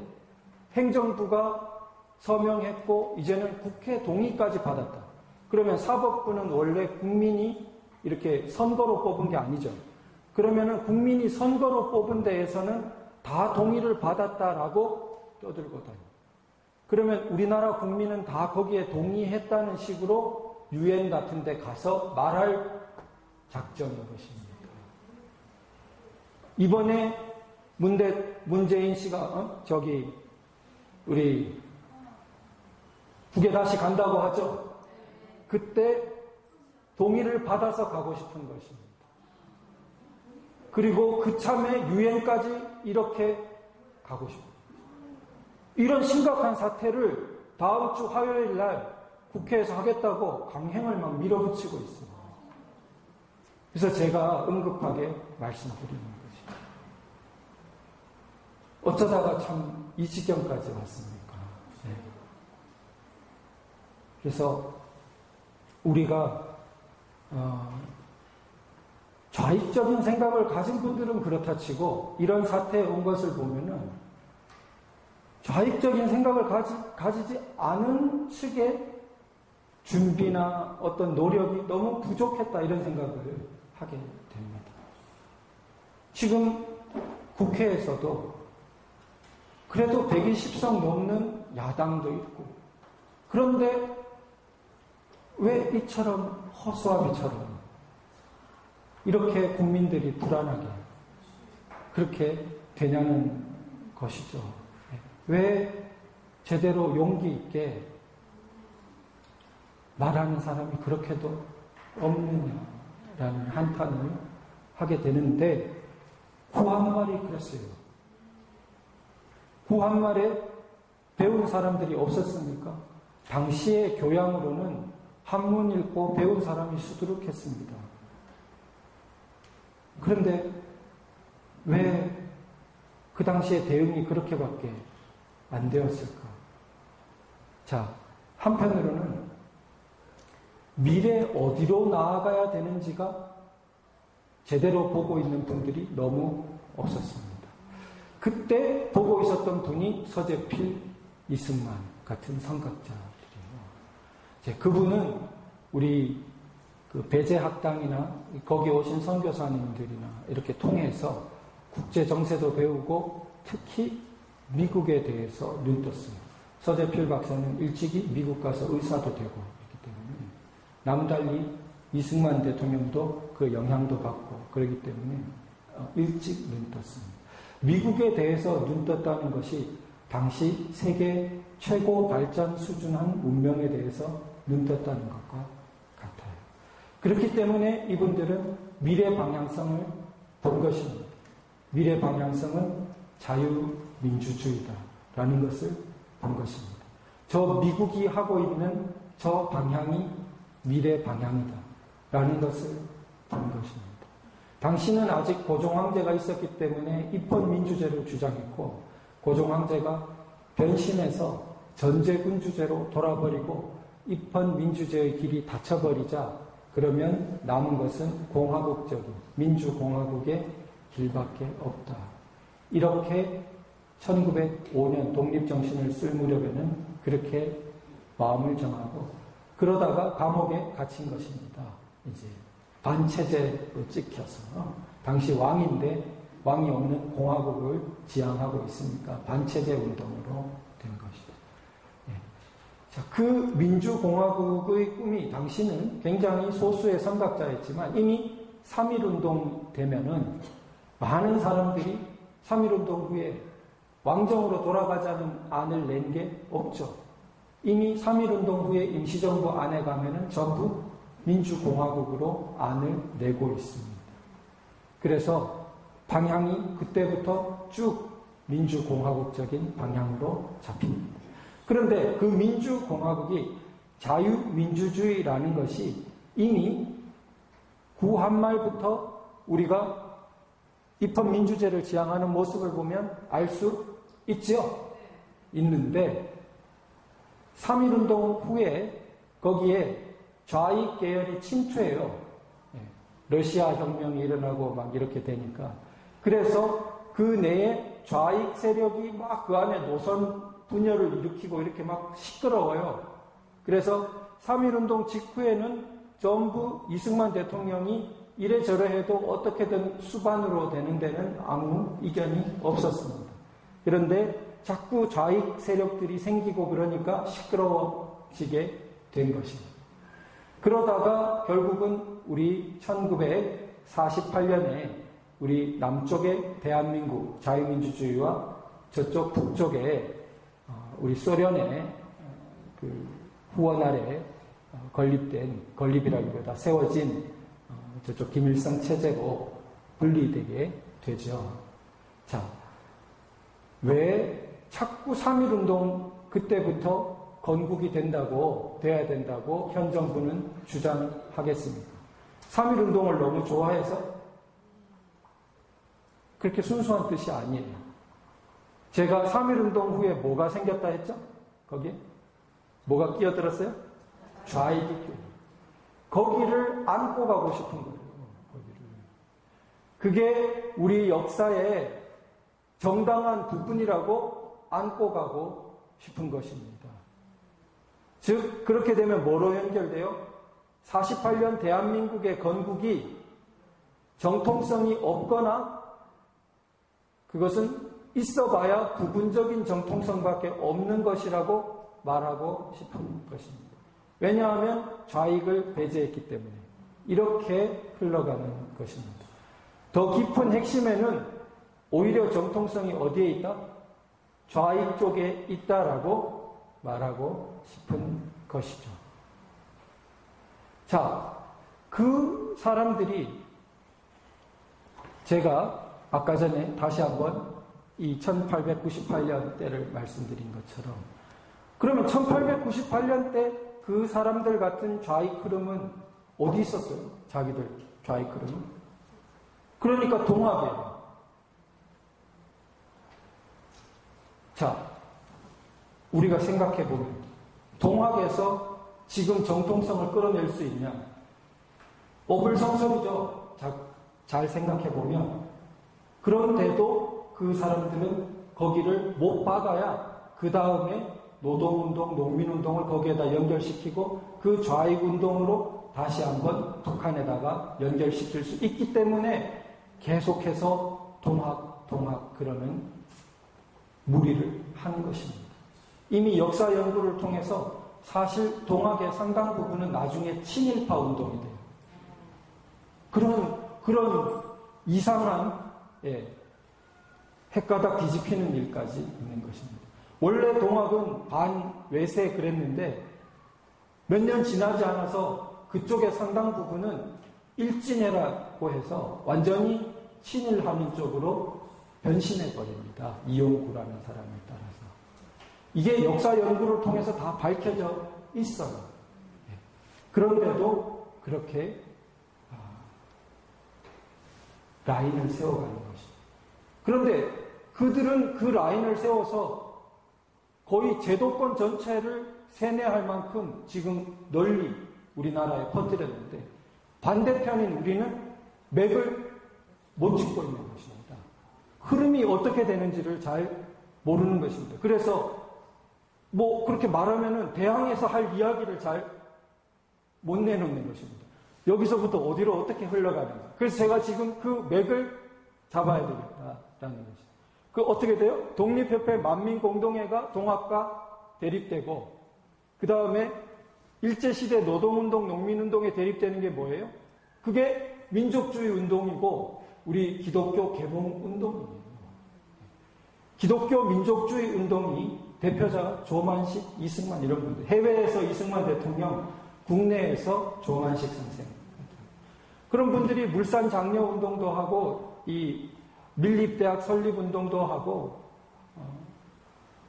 행정부가 서명했고 이제는 국회 동의까지 받았다. 그러면 사법부는 원래 국민이 이렇게 선거로 뽑은 게 아니죠. 그러면은 국민이 선거로 뽑은 데에서는 다 동의를 받았다라고 떠들고 다녀요. 그러면 우리나라 국민은 다 거기에 동의했다는 식으로 유엔 같은 데 가서 말할 작정인 것입니다. 이번에 문재인 씨가 우리 북에 다시 간다고 하죠. 그때 동의를 받아서 가고 싶은 것입니다. 그리고 그참에 유엔까지 이렇게 가고 싶어요. 이런 심각한 사태를 다음 주 화요일 날 국회에서 하겠다고 강행을 막 밀어붙이고 있습니다. 그래서 제가 응급하게 말씀드리는 거죠. 어쩌다가 참 이 지경까지 왔습니까? 네. 그래서 우리가 좌익적인 생각을 가진 분들은 그렇다 치고 이런 사태에 온 것을 보면은 좌익적인 생각을 가지지 않은 측의 준비나 어떤 노력이 너무 부족했다 이런 생각을 하게 됩니다. 지금 국회에서도 그래도 120석 넘는 야당도 있고 그런데 왜 이처럼 허수아비처럼 이렇게 국민들이 불안하게 그렇게 되냐는 것이죠. 왜 제대로 용기 있게 말하는 사람이 그렇게도 없느냐라는 한탄을 하게 되는데 구한말이 그랬어요. 구한말에 배운 사람들이 없었습니까? 당시의 교양으로는 한문 읽고 배운 사람이 수두룩했습니다. 그런데 왜 그 당시에 대응이 그렇게밖에 안 되었을까? 자, 한편으로는 미래 어디로 나아가야 되는지가 제대로 보고 있는 분들이 너무 없었습니다. 그때 보고 있었던 분이 서재필 이승만 같은 선각자들이에요. 그분은 우리 그 배제학당이나 거기 오신 선교사님들이나 이렇게 통해서 국제 정세도 배우고 특히 미국에 대해서 눈 떴어요. 서재필 박사는 일찍이 미국 가서 의사도 되고 있기 때문에 남달리 이승만 대통령도 그 영향도 받고 그렇기 때문에 일찍 눈 떴습니다. 미국에 대해서 눈 떴다는 것이 당시 세계 최고 발전 수준한 문명에 대해서 눈 떴다는 것과 같아요. 그렇기 때문에 이분들은 미래 방향성을 본 것입니다. 미래 방향성은 자유민주주의다라는 것을 본 것입니다. 저 미국이 하고 있는 저 방향이 미래 방향이다라는 것을 본 것입니다. 당시는 아직 고종황제가 있었기 때문에 입헌민주제를 주장했고 고종황제가 변심해서 전제군주제로 돌아버리고 입헌민주제의 길이 닫혀버리자 그러면 남은 것은 공화국적인 민주공화국의 길밖에 없다. 이렇게 1905년 독립정신을 쓸 무렵에는 그렇게 마음을 정하고 그러다가 감옥에 갇힌 것입니다. 이제 반체제로 찍혀서 당시 왕인데 왕이 없는 공화국을 지향하고 있으니까 반체제 운동으로 된 것이죠. 자, 그 민주공화국의 꿈이 당시는 굉장히 소수의 선각자였지만 이미 3.1운동 되면은 많은 사람들이 3.1운동 후에 왕정으로 돌아가자는 안을 낸 게 없죠. 이미 3.1운동 후에 임시정부 안에 가면은 전부 민주공화국으로 안을 내고 있습니다. 그래서 방향이 그때부터 쭉 민주공화국적인 방향으로 잡힙니다. 그런데 그 민주공화국이 자유민주주의라는 것이 이미 구한말부터 우리가 입헌민주제를 지향하는 모습을 보면 알 수 있죠? 있는데 3.1운동 후에 거기에 좌익 계열이 침투해요. 러시아 혁명이 일어나고 막 이렇게 되니까. 그래서 그 내에 좌익 세력이 막 그 안에 노선 분열을 일으키고 이렇게 막 시끄러워요. 그래서 3.1운동 직후에는 전부 이승만 대통령이 이래저래 해도 어떻게든 수반으로 되는 데는 아무 이견이 없었습니다. 그런데 자꾸 좌익 세력들이 생기고 그러니까 시끄러워지게 된 것입니다. 그러다가 결국은 우리 1948년에 우리 남쪽의 대한민국 자유민주주의와 저쪽 북쪽에 우리 소련의 그 후원 아래 건립이라기보다 세워진 저쪽 김일성 체제로 분리되게 되죠. 자, 왜 자꾸 3.1운동 그때부터 건국이 돼야 된다고 현 정부는 주장하겠습니까? 3.1운동을 너무 좋아해서? 그렇게 순수한 뜻이 아니에요. 제가 3.1운동 후에 뭐가 생겼다 했죠? 거기에? 뭐가 끼어들었어요? 좌익이 끼어들었어요. 거기를 안고 가고 싶은 거예요. 그게 우리 역사의 정당한 부분이라고 안고 가고 싶은 것입니다. 즉 그렇게 되면 뭐로 연결돼요? 48년 대한민국의 건국이 정통성이 없거나 그것은 있어봐야 부분적인 정통성밖에 없는 것이라고 말하고 싶은 것입니다. 왜냐하면 좌익을 배제했기 때문에 이렇게 흘러가는 것입니다. 더 깊은 핵심에는 오히려 정통성이 어디에 있다? 좌익 쪽에 있다라고 말하고 싶은 것이죠. 자, 그 사람들이 제가 아까 전에 다시 한번 이 1898년 때를 말씀드린 것처럼 그러면 1898년 때 그 사람들 같은 좌익 흐름은 어디 있었어요? 자기들 좌익 흐름은? 그러니까 동학이에요. 자, 우리가 생각해보면 동학에서 지금 정통성을 끌어낼 수 있냐? 어불성설이죠. 잘 생각해보면. 그런데도 그 사람들은 거기를 못 박아야 그 그 다음에 노동운동, 농민운동을 거기에다 연결시키고 그 좌익운동으로 다시 한번 북한에다가 연결시킬 수 있기 때문에 계속해서 동학 그러는 무리를 하는 것입니다. 이미 역사 연구를 통해서 사실 동학의 상당 부분은 나중에 친일파 운동이 돼요. 그런 이상한 헷가닥 뒤집히는 일까지 있는 것입니다. 원래 동학은 반외세 그랬는데 몇 년 지나지 않아서 그쪽의 상당 부분은 일진회라고 해서 완전히 친일하는 쪽으로 변신해버립니다. 이용구라는 사람에 따라서. 이게 역사 연구를 통해서 다 밝혀져 있어요. 그런데도 그렇게 라인을 세워가는 것입니다. 그런데 그들은 그 라인을 세워서 거의 제도권 전체를 세뇌할 만큼 지금 널리 우리나라에 퍼뜨렸는데 반대편인 우리는 맥을 못 짚고 있는 것입니다. 흐름이 어떻게 되는지를 잘 모르는 것입니다. 그래서 그렇게 말하면은 대항에서 할 이야기를 잘 못 내놓는 것입니다. 여기서부터 어디로 어떻게 흘러가는지. 그래서 제가 지금 그 맥을 잡아야 되겠다라는 것이죠. 그 어떻게 돼요? 독립협회 만민공동회가 동학과 대립되고 그 다음에 일제시대 노동운동, 농민운동에 대립되는 게 뭐예요? 그게 민족주의 운동이고 우리 기독교 계몽운동이에요. 기독교 민족주의 운동이 대표자가 조만식, 이승만 이런 분들. 해외에서 이승만 대통령, 국내에서 조만식 선생. 그런 분들이 물산 장려 운동도 하고 이 밀립대학 설립 운동도 하고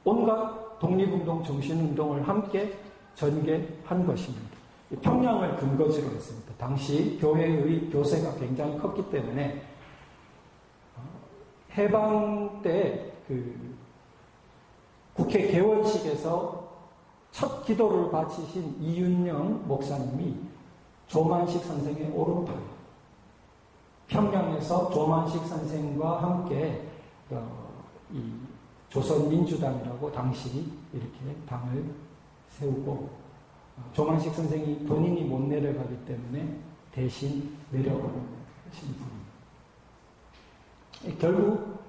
온갖 독립운동, 정신운동을 함께 전개한 것입니다. 평양을 근거지로 했습니다. 당시 교회의 교세가 굉장히 컸기 때문에 해방 때 국회 개원식에서 첫 기도를 바치신 이윤영 목사님이 조만식 선생의 오른팔, 평양에서 조만식 선생과 함께 이 조선민주당이라고 당시 이렇게 당을 세우고 조만식 선생이 본인이 못 내려가기 때문에 대신 내려오신 분입니다. 결국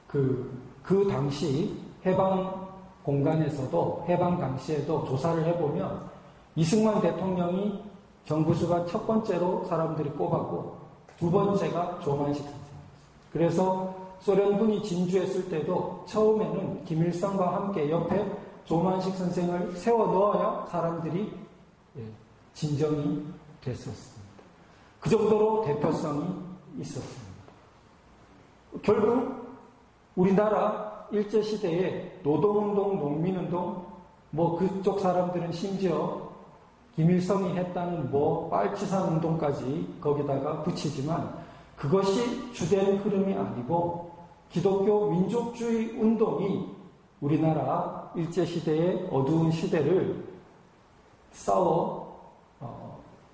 그 당시 해방 공간에서도 해방 당시에도 조사를 해보면 이승만 대통령이 정부수가 첫 번째로 사람들이 꼽았고 두 번째가 조만식 선생이었어요. 그래서 소련군이 진주했을 때도 처음에는 김일성과 함께 옆에 조만식 선생을 세워 넣어야 사람들이 진정이 됐었습니다. 그 정도로 대표성이 있었습니다. 결국 우리나라 일제시대에 노동운동, 농민운동, 그쪽 사람들은 심지어 김일성이 했다는 빨치산 운동까지 거기다가 붙이지만 그것이 주된 흐름이 아니고 기독교 민족주의 운동이 우리나라 일제시대의 어두운 시대를 싸워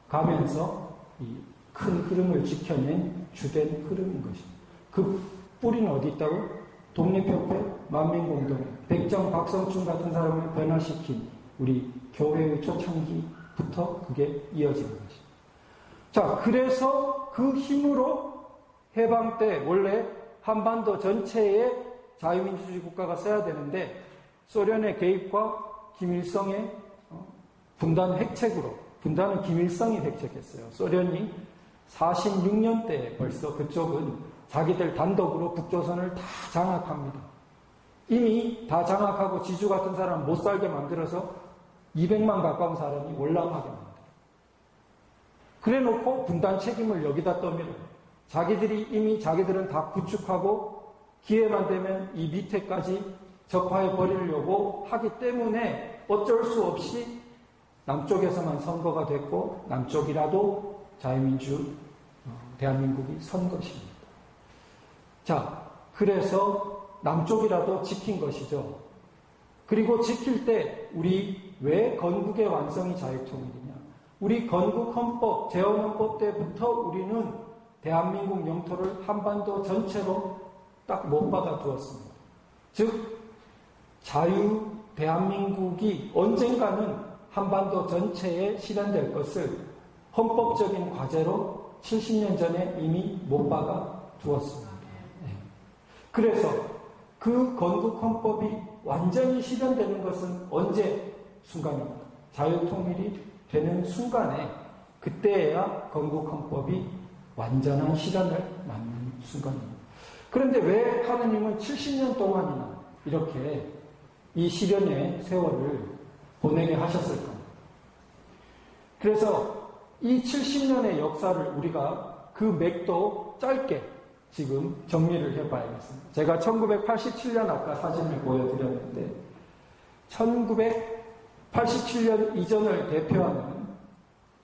가면서 이 큰 흐름을 지켜낸 주된 흐름인 것입니다. 그 뿌리는 어디 있다고? 독립협회, 만민공동회, 백정, 박성춘 같은 사람을 변화시킨 우리 교회의 초창기부터 그게 이어지는 것입니다. 자, 그래서 그 힘으로 해방 때 원래 한반도 전체에 자유민주주의 국가가 써야 되는데 소련의 개입과 김일성의 분단 획책으로, 분단은 김일성이 획책했어요. 소련이 46년대에 벌써 그쪽은 자기들 단독으로 북조선을 다 장악합니다. 이미 다 장악하고 지주 같은 사람 못 살게 만들어서 200만 가까운 사람이 월남하게 만들어요. 그래놓고 분단 책임을 여기다 떠밀어요. 자기들은 다 구축하고 기회만 되면 이 밑에까지 적화해 버리려고 하기 때문에 어쩔 수 없이 남쪽에서만 선거가 됐고 남쪽이라도 자유민주 대한민국이 선 것입니다. 자, 그래서 남쪽이라도 지킨 것이죠. 그리고 지킬 때 우리 왜 건국의 완성이 자유통일이냐? 우리 건국 헌법, 재헌헌법 때부터 우리는 대한민국 영토를 한반도 전체로 딱 못 받아 두었습니다. 즉 자유 대한민국이 언젠가는 한반도 전체에 실현될 것을 헌법적인 과제로 70년 전에 이미 못 박아 두었습니다. 그래서 그 건국 헌법이 완전히 실현되는 것은 언제 순간입니까? 자유통일이 되는 순간에, 그때야 건국 헌법이 완전한 실현을 맞는 순간입니다. 그런데 왜 하느님은 70년 동안이나 이렇게 이 실현의 세월을 보내게 하셨을까? 그래서 이 70년의 역사를 우리가 그 맥도 짧게 지금 정리를 해봐야겠습니다. 제가 1987년 아까 사진을 보여드렸는데 1987년 이전을 대표하는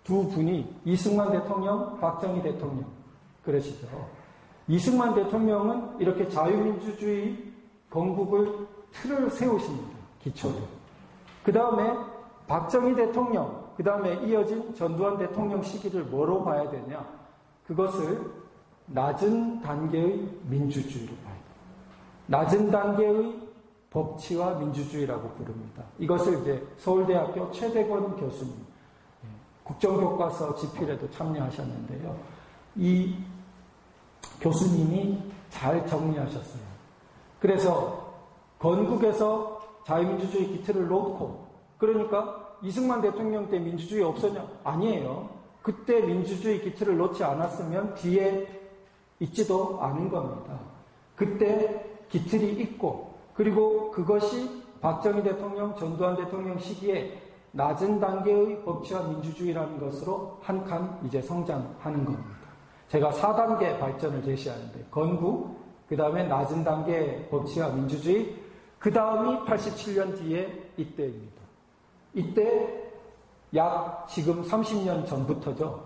두 분이 이승만 대통령, 박정희 대통령 그러시죠. 이승만 대통령은 이렇게 자유민주주의 건국을 틀을 세우십니다. 기초를. 그 다음에 박정희 대통령, 그 다음에 이어진 전두환 대통령 시기를 뭐로 봐야 되냐? 그것을 낮은 단계의 민주주의로 봐야 돼요. 낮은 단계의 법치와 민주주의라고 부릅니다. 이것을 이제 서울대학교 최대권 교수님, 국정교과서 집필에도 참여하셨는데요. 이 교수님이 잘 정리하셨어요. 그래서 건국에서 자유민주주의 기틀을 놓고, 그러니까 이승만 대통령 때 민주주의 없었냐? 아니에요. 그때 민주주의 기틀을 놓지 않았으면 뒤에 있지도 않은 겁니다. 그때 기틀이 있고, 그리고 그것이 박정희 대통령, 전두환 대통령 시기에 낮은 단계의 법치와 민주주의라는 것으로 한 칸 이제 성장하는 겁니다. 제가 4단계 발전을 제시하는데, 건국, 그 다음에 낮은 단계의 법치와 민주주의, 그 다음이 87년 뒤에 이때입니다. 이때 약 지금 30년 전부터죠.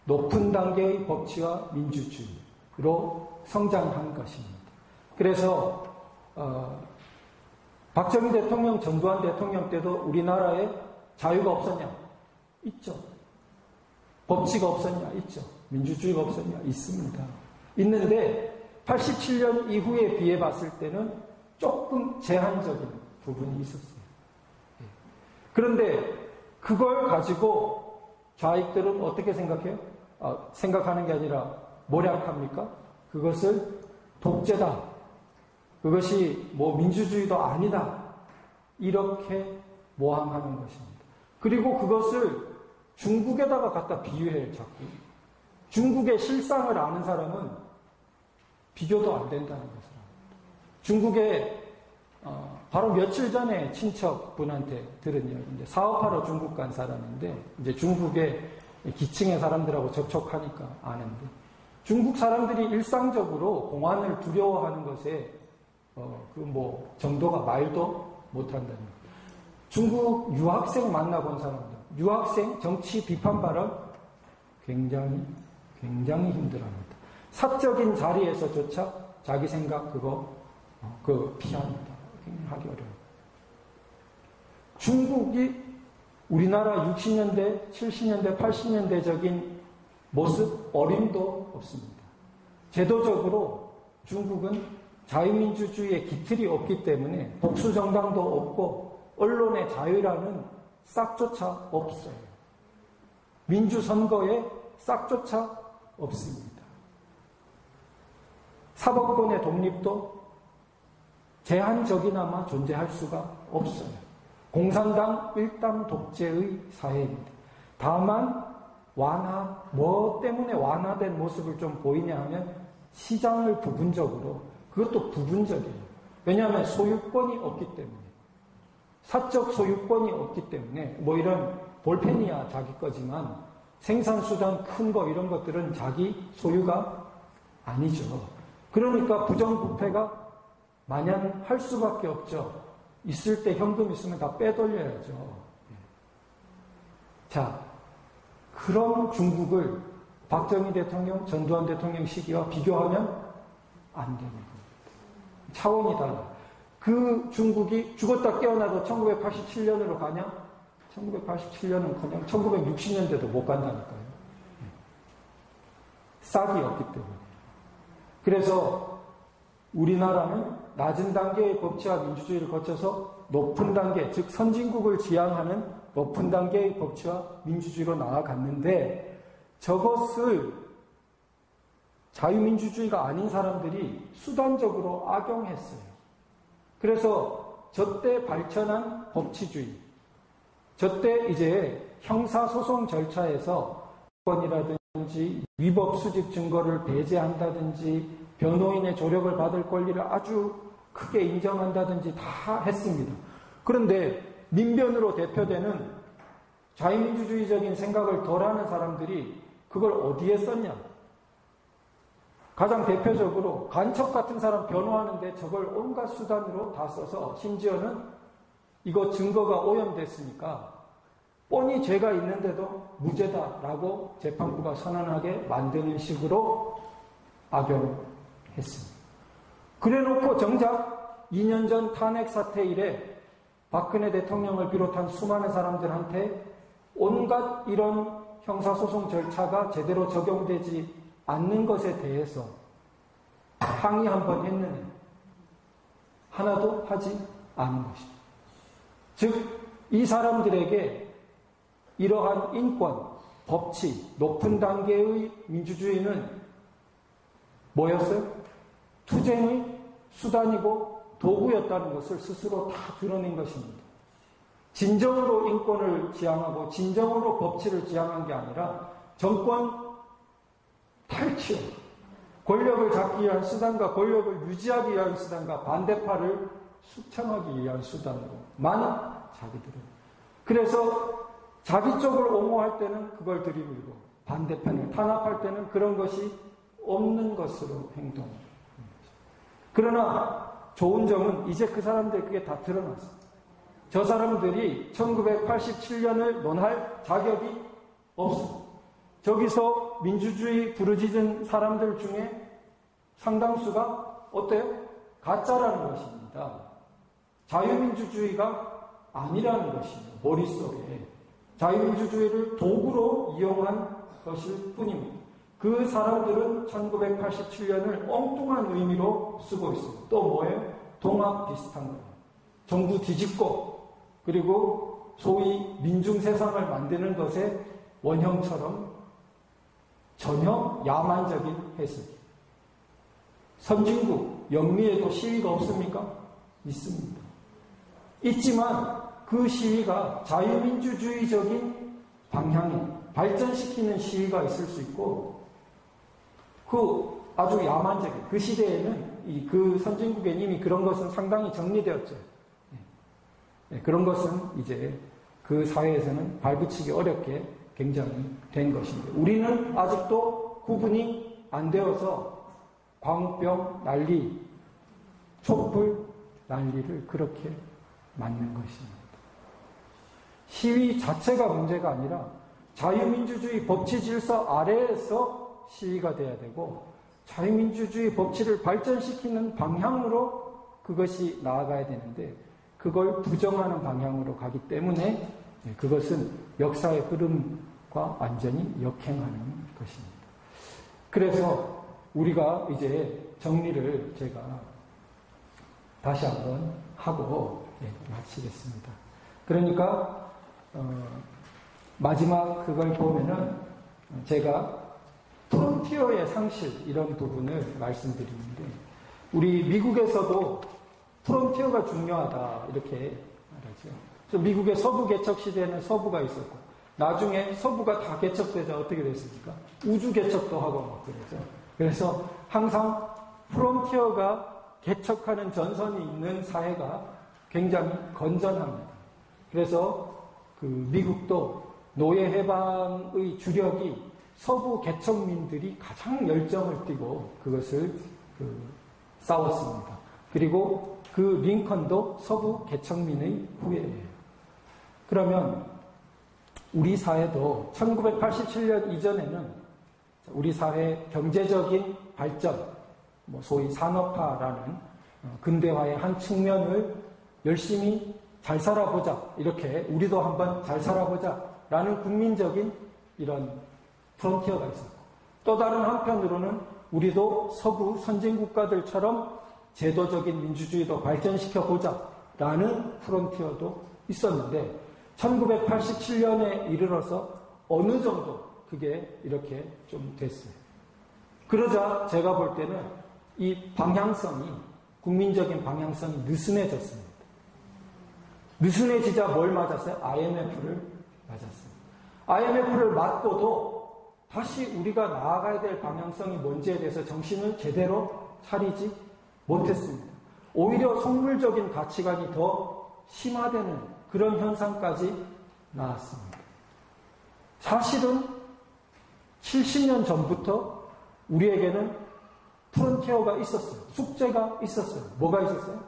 높은 단계의 법치와 민주주의로 성장한 것입니다. 그래서 박정희 대통령, 전두환 대통령 때도 우리나라에 자유가 없었냐? 있죠. 법치가 없었냐? 있죠. 민주주의가 없었냐? 있습니다. 있는데 87년 이후에 비해 봤을 때는 조금 제한적인 부분이 있었어요. 그런데 그걸 가지고 좌익들은 어떻게 생각해요? 생각하는 게 아니라 모략합니까? 그것을 독재다. 그것이 뭐 민주주의도 아니다. 이렇게 모함하는 것입니다. 그리고 그것을 중국에다가 갖다 비유해요, 자꾸. 중국의 실상을 아는 사람은 비교도 안 된다는 것을. 중국에 바로 며칠 전에 친척분한테 들은 이야기인데, 사업하러 중국 간 사람인데, 이제 중국의 기층의 사람들하고 접촉하니까 아는데, 중국 사람들이 일상적으로 공안을 두려워하는 것에 정도가 말도 못한다는 거예요. 중국 유학생 만나본 사람들, 유학생 정치 비판 발언 굉장히 힘들어합니다. 사적인 자리에서조차 자기 생각 피합니다. 굉장히 하기 어려워요. 중국이 우리나라 60년대, 70년대, 80년대적인 모습 어림도 없습니다. 제도적으로 중국은 자유민주주의의 기틀이 없기 때문에 복수정당도 없고 언론의 자유라는 싹조차 없어요. 민주선거에 싹조차 없습니다. 사법권의 독립도 제한적이나마 존재할 수가 없어요. 공산당 일당 독재의 사회입니다. 다만 뭐 때문에 완화된 모습을 좀 보이냐 하면 시장을 부분적으로, 그것도 부분적이에요. 왜냐하면 소유권이 없기 때문에, 사적 소유권이 없기 때문에, 뭐 이런 볼펜이야 자기 거지만 생산수단 큰 거 이런 것들은 자기 소유가 아니죠. 그러니까 부정부패가 만연할 수밖에 없죠. 있을 때 현금 있으면 다 빼돌려야죠. 자, 그런 중국을 박정희 대통령, 전두환 대통령 시기와 비교하면 안 되는 겁니다. 차원이 달라. 그 중국이 죽었다 깨어나도 1987년으로 가냐? 1987년은 그냥 1960년대도 못 간다니까요. 싹이 없기 때문에. 그래서 우리나라는 낮은 단계의 법치와 민주주의를 거쳐서 높은 단계, 즉 선진국을 지향하는 높은 단계의 법치와 민주주의로 나아갔는데 저것을 자유민주주의가 아닌 사람들이 수단적으로 악용했어요. 그래서 저때 발전한 법치주의, 저때 이제 형사소송 절차에서 권이라든지 위법 수집 증거를 배제한다든지 변호인의 조력을 받을 권리를 아주 크게 인정한다든지 다 했습니다. 그런데 민변으로 대표되는 자유민주주의적인 생각을 덜하는 사람들이 그걸 어디에 썼냐? 가장 대표적으로 간첩 같은 사람 변호하는데 저걸 온갖 수단으로 다 써서 심지어는 이거 증거가 오염됐으니까 뻔히 죄가 있는데도 무죄다라고 재판부가 선언하게 만드는 식으로 악용했습니다. 그래놓고 정작 2년 전 탄핵 사태 이래 박근혜 대통령을 비롯한 수많은 사람들한테 온갖 이런 형사소송 절차가 제대로 적용되지 않는 것에 대해서 항의 한번 했느냐? 하나도 하지 않은 것입니다. 즉, 이 사람들에게 이러한 인권, 법치, 높은 단계의 민주주의는 뭐였어요? 투쟁의 수단이고 도구였다는 것을 스스로 다 드러낸 것입니다. 진정으로 인권을 지향하고 진정으로 법치를 지향한 게 아니라 정권 탈취, 권력을 잡기 위한 수단과 권력을 유지하기 위한 수단과 반대파를 숙청하기 위한 수단으로만 자기들은. 그래서 자기 쪽을 옹호할 때는 그걸 들이밀고 반대편을 탄압할 때는 그런 것이 없는 것으로 행동합니다. 그러나 좋은 점은 이제 그 사람들 그게 다 드러났어요. 저 사람들이 1987년을 논할 자격이 없습니다. 저기서 민주주의 부르짖은 사람들 중에 상당수가 어때요? 가짜라는 것입니다. 자유민주주의가 아니라는 것입니다. 머릿속에. 자유민주주의를 도구로 이용한 것일 뿐입니다. 그 사람들은 1987년을 엉뚱한 의미로 쓰고 있습니다. 또 뭐예요? 동학 비슷한 거예요. 정부 뒤집고 그리고 소위 민중세상을 만드는 것의 원형처럼 전혀 야만적인 해석이에요. 선진국, 영미에도 시위가 없습니까? 있습니다. 있지만 그 시위가 자유민주주의적인 방향에 발전시키는 시위가 있을 수 있고 그 아주 야만적인 그 시대에는 그 선진국에 이미 그런 것은 상당히 정리되었죠. 그런 것은 이제 그 사회에서는 발붙이기 어렵게 굉장히 된 것입니다. 우리는 아직도 구분이 안 되어서 광우병 난리, 촛불 난리를 그렇게 맞는 것입니다. 시위 자체가 문제가 아니라 자유민주주의 법치 질서 아래에서 시위가 돼야 되고 자유민주주의 법치를 발전시키는 방향으로 그것이 나아가야 되는데 그걸 부정하는 방향으로 가기 때문에 그것은 역사의 흐름과 완전히 역행하는 것입니다. 그래서 우리가 이제 정리를 제가 다시 한번 하고 마치겠습니다. 그러니까 마지막 그걸 보면은 제가 프론티어의 상실 이런 부분을 말씀드리는데 우리 미국에서도 프론티어가 중요하다 이렇게 말하죠. 미국의 서부 개척 시대에는 서부가 있었고 나중에 서부가 다 개척되자 어떻게 됐습니까? 우주 개척도 하고 막 그러죠. 그래서 항상 프론티어가 개척하는 전선이 있는 사회가 굉장히 건전합니다. 그래서 그 미국도 노예 해방의 주력이 서부 개척민들이 가장 열정을 띠고 그것을 싸웠습니다. 그리고 그 링컨도 서부 개척민의 후예예요. 그러면 우리 사회도 1987년 이전에는 우리 사회 경제적인 발전, 소위 산업화라는 근대화의 한 측면을 열심히 잘 살아보자. 이렇게 우리도 한번 잘 살아보자. 라는 국민적인 이런 프론티어가 있었고 또 다른 한편으로는 우리도 서구 선진국가들처럼 제도적인 민주주의도 발전시켜보자라는 프론티어도 있었는데 1987년에 이르러서 어느 정도 그게 이렇게 좀 됐어요. 그러자 제가 볼 때는 이 방향성이, 국민적인 방향성이 느슨해졌습니다. 느슨해지자 뭘 맞았어요? IMF를 맞았어요. IMF를 맞고도 다시 우리가 나아가야 될 방향성이 뭔지에 대해서 정신을 제대로 차리지 못했습니다. 오히려 속물적인 가치관이 더 심화되는 그런 현상까지 나왔습니다. 사실은 70년 전부터 우리에게는 프론티어가 있었어요. 숙제가 있었어요. 뭐가 있었어요?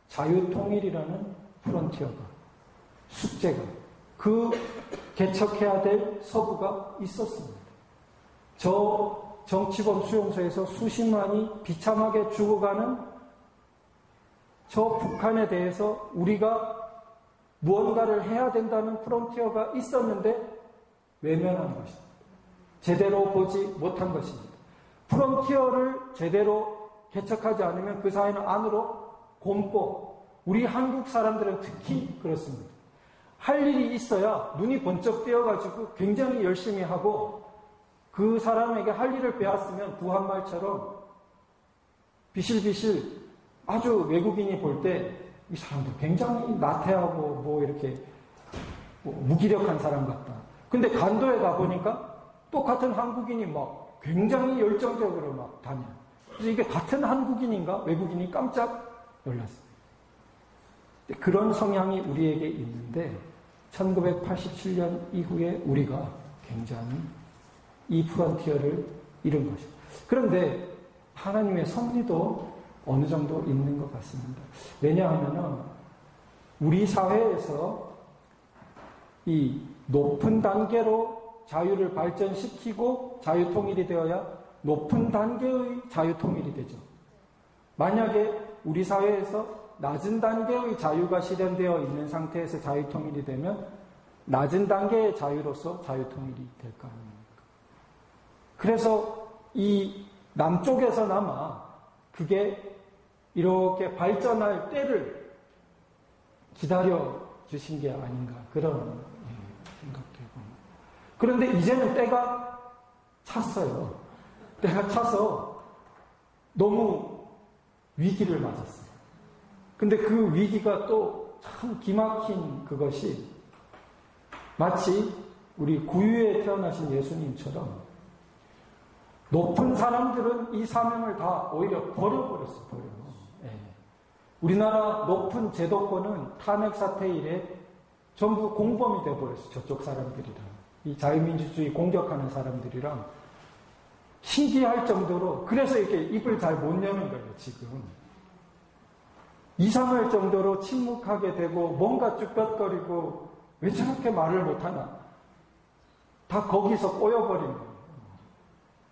자유통일이라는 프론티어가, 숙제가, 그 개척해야 될 서부가 있었습니다. 저 정치범 수용소에서 수십만이 비참하게 죽어가는 저 북한에 대해서 우리가 무언가를 해야 된다는 프론티어가 있었는데 외면한 것입니다. 제대로 보지 못한 것입니다. 프론티어를 제대로 개척하지 않으면 그 사회는 안으로 곪고, 우리 한국 사람들은 특히 그렇습니다. 할 일이 있어야 눈이 번쩍 띄어가지고 굉장히 열심히 하고, 그 사람에게 할 일을 빼앗으면 구한말처럼 비실비실 아주 외국인이 볼 때 이 사람들 굉장히 나태하고 뭐 이렇게 무기력한 사람 같다. 근데 간도에 가보니까 똑같은 한국인이 막 굉장히 열정적으로 막 다녀. 그래서 이게 같은 한국인인가? 외국인이 깜짝 놀랐어요. 그런 성향이 우리에게 있는데 1987년 이후에 우리가 굉장히 이 프론티어를 잃은 것이죠. 그런데 하나님의 섭리도 어느 정도 있는 것 같습니다. 왜냐하면 우리 사회에서 이 높은 단계로 자유를 발전시키고 자유통일이 되어야 높은 단계의 자유통일이 되죠. 만약에 우리 사회에서 낮은 단계의 자유가 실현되어 있는 상태에서 자유통일이 되면 낮은 단계의 자유로서 자유통일이 될 거 아닙니까? 그래서 이 남쪽에서나마 그게 이렇게 발전할 때를 기다려 주신 게 아닌가, 그런 생각해봅니다. 그런데 이제는 때가 찼어요. 때가 차서 너무 위기를 맞았어요. 근데 그 위기가 또 참 기막힌 그것이 마치 우리 구유에 태어나신 예수님처럼 높은 사람들은 이 사명을 다 오히려 버려버렸어요. 우리나라 높은 제도권은 탄핵 사태 이래 전부 공범이 되어버렸어요. 저쪽 사람들이랑. 이 자유민주주의 공격하는 사람들이랑. 신기할 정도로, 그래서 이렇게 입을 잘 못 여는 거예요, 지금. 이상할 정도로 침묵하게 되고, 뭔가 쭈뼛거리고, 왜 저렇게 말을 못하나? 다 거기서 꼬여버린 거예요.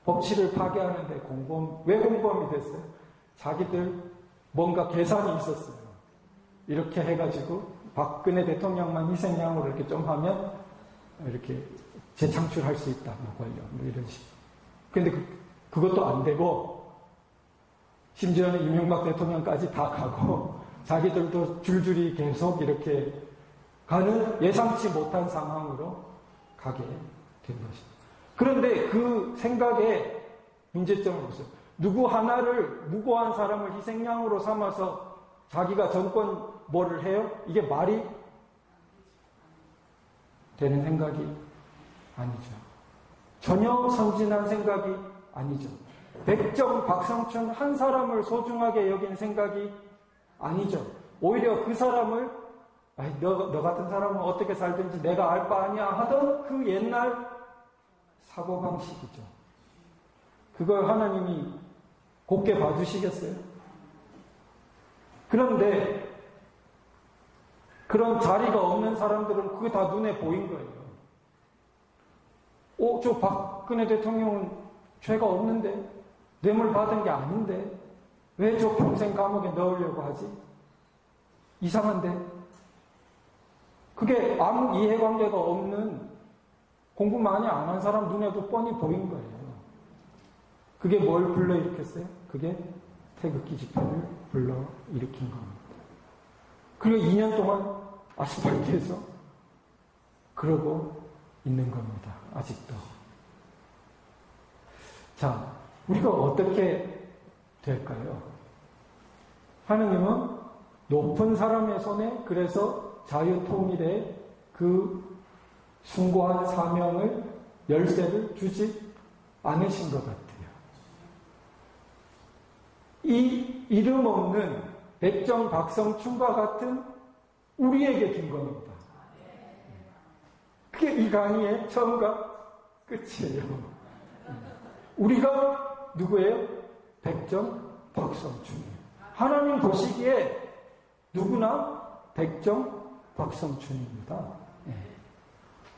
법치를 파괴하는데 왜 공범이 됐어요? 자기들 뭔가 계산이 있었어요. 이렇게 해가지고 박근혜 대통령만 희생양으로 이렇게 좀 하면 이렇게 재창출할 수 있다. 뭐 이런 식으로. 근데 그것도 안 되고 심지어는 이명박 대통령까지 다 가고 자기들도 줄줄이 계속 이렇게 가는 예상치 못한 상황으로 가게 된 것입니다. 그런데 그 생각에 문제점은 없어요. 누구 하나를 무고한 사람을 희생양으로 삼아서 자기가 정권 뭐를 해요? 이게 말이 되는 생각이 아니죠. 전혀 선진한 생각이 아니죠. 백정, 박성춘 한 사람을 소중하게 여긴 생각이 아니죠. 오히려 그 사람을 너 같은 사람은 어떻게 살든지 내가 알 바 아니야 하던 그 옛날 사고방식이죠. 그걸 하나님이 곱게 봐주시겠어요? 그런데 그런 자리가 없는 사람들은 그게 다 눈에 보인 거예요. 저 박근혜 대통령은 죄가 없는데, 뇌물 받은 게 아닌데 왜 저 평생 감옥에 넣으려고 하지? 이상한데? 그게 아무 이해관계가 없는, 공부 많이 안 한 사람 눈에도 뻔히 보인 거예요. 그게 뭘 불러일으켰어요? 그게 태극기 집회를 불러 일으킨 겁니다. 그리고 2년 동안 아스팔트에서 그러고 있는 겁니다. 아직도. 자, 우리가 어떻게 될까요? 하느님은 높은 사람의 손에 그래서 자유통일의 그 숭고한 사명을 열쇠를 주지 않으신 것 같아요. 이 이름 없는 백정 박성춘과 같은 우리에게 준 겁니다. 그게 이 강의의 처음과 끝이에요. 우리가 누구예요? 백정 박성춘이에요. 하나님 보시기에 누구나 백정 박성춘입니다.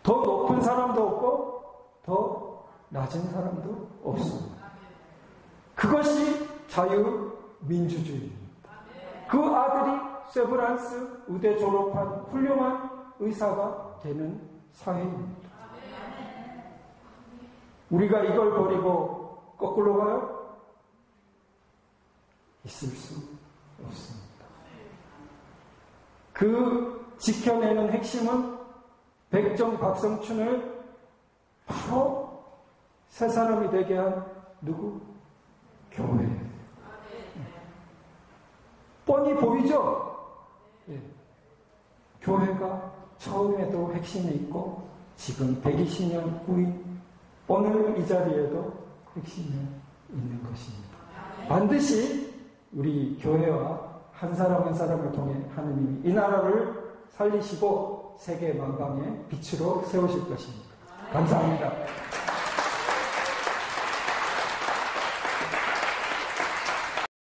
더 높은 사람도 없고 더 낮은 사람도 없습니다. 그것이 자유민주주의입니다. 그 아들이 세브란스 의대 졸업한 훌륭한 의사가 되는 사회입니다. 우리가 이걸 버리고 거꾸로 가요? 있을 수 없습니다. 그 지켜내는 핵심은 백정 박성춘을 바로 새 사람이 되게 한 누구? 교회. 뻔히 보이죠? 예. 교회가 처음에도 핵심이 있고 지금 120년 후인 오늘 이 자리에도 핵심이 있는 것입니다. 반드시 우리 교회와 한 사람 한 사람을 통해 하느님이 이 나라를 살리시고 세계 만방의 빛으로 세우실 것입니다. 감사합니다.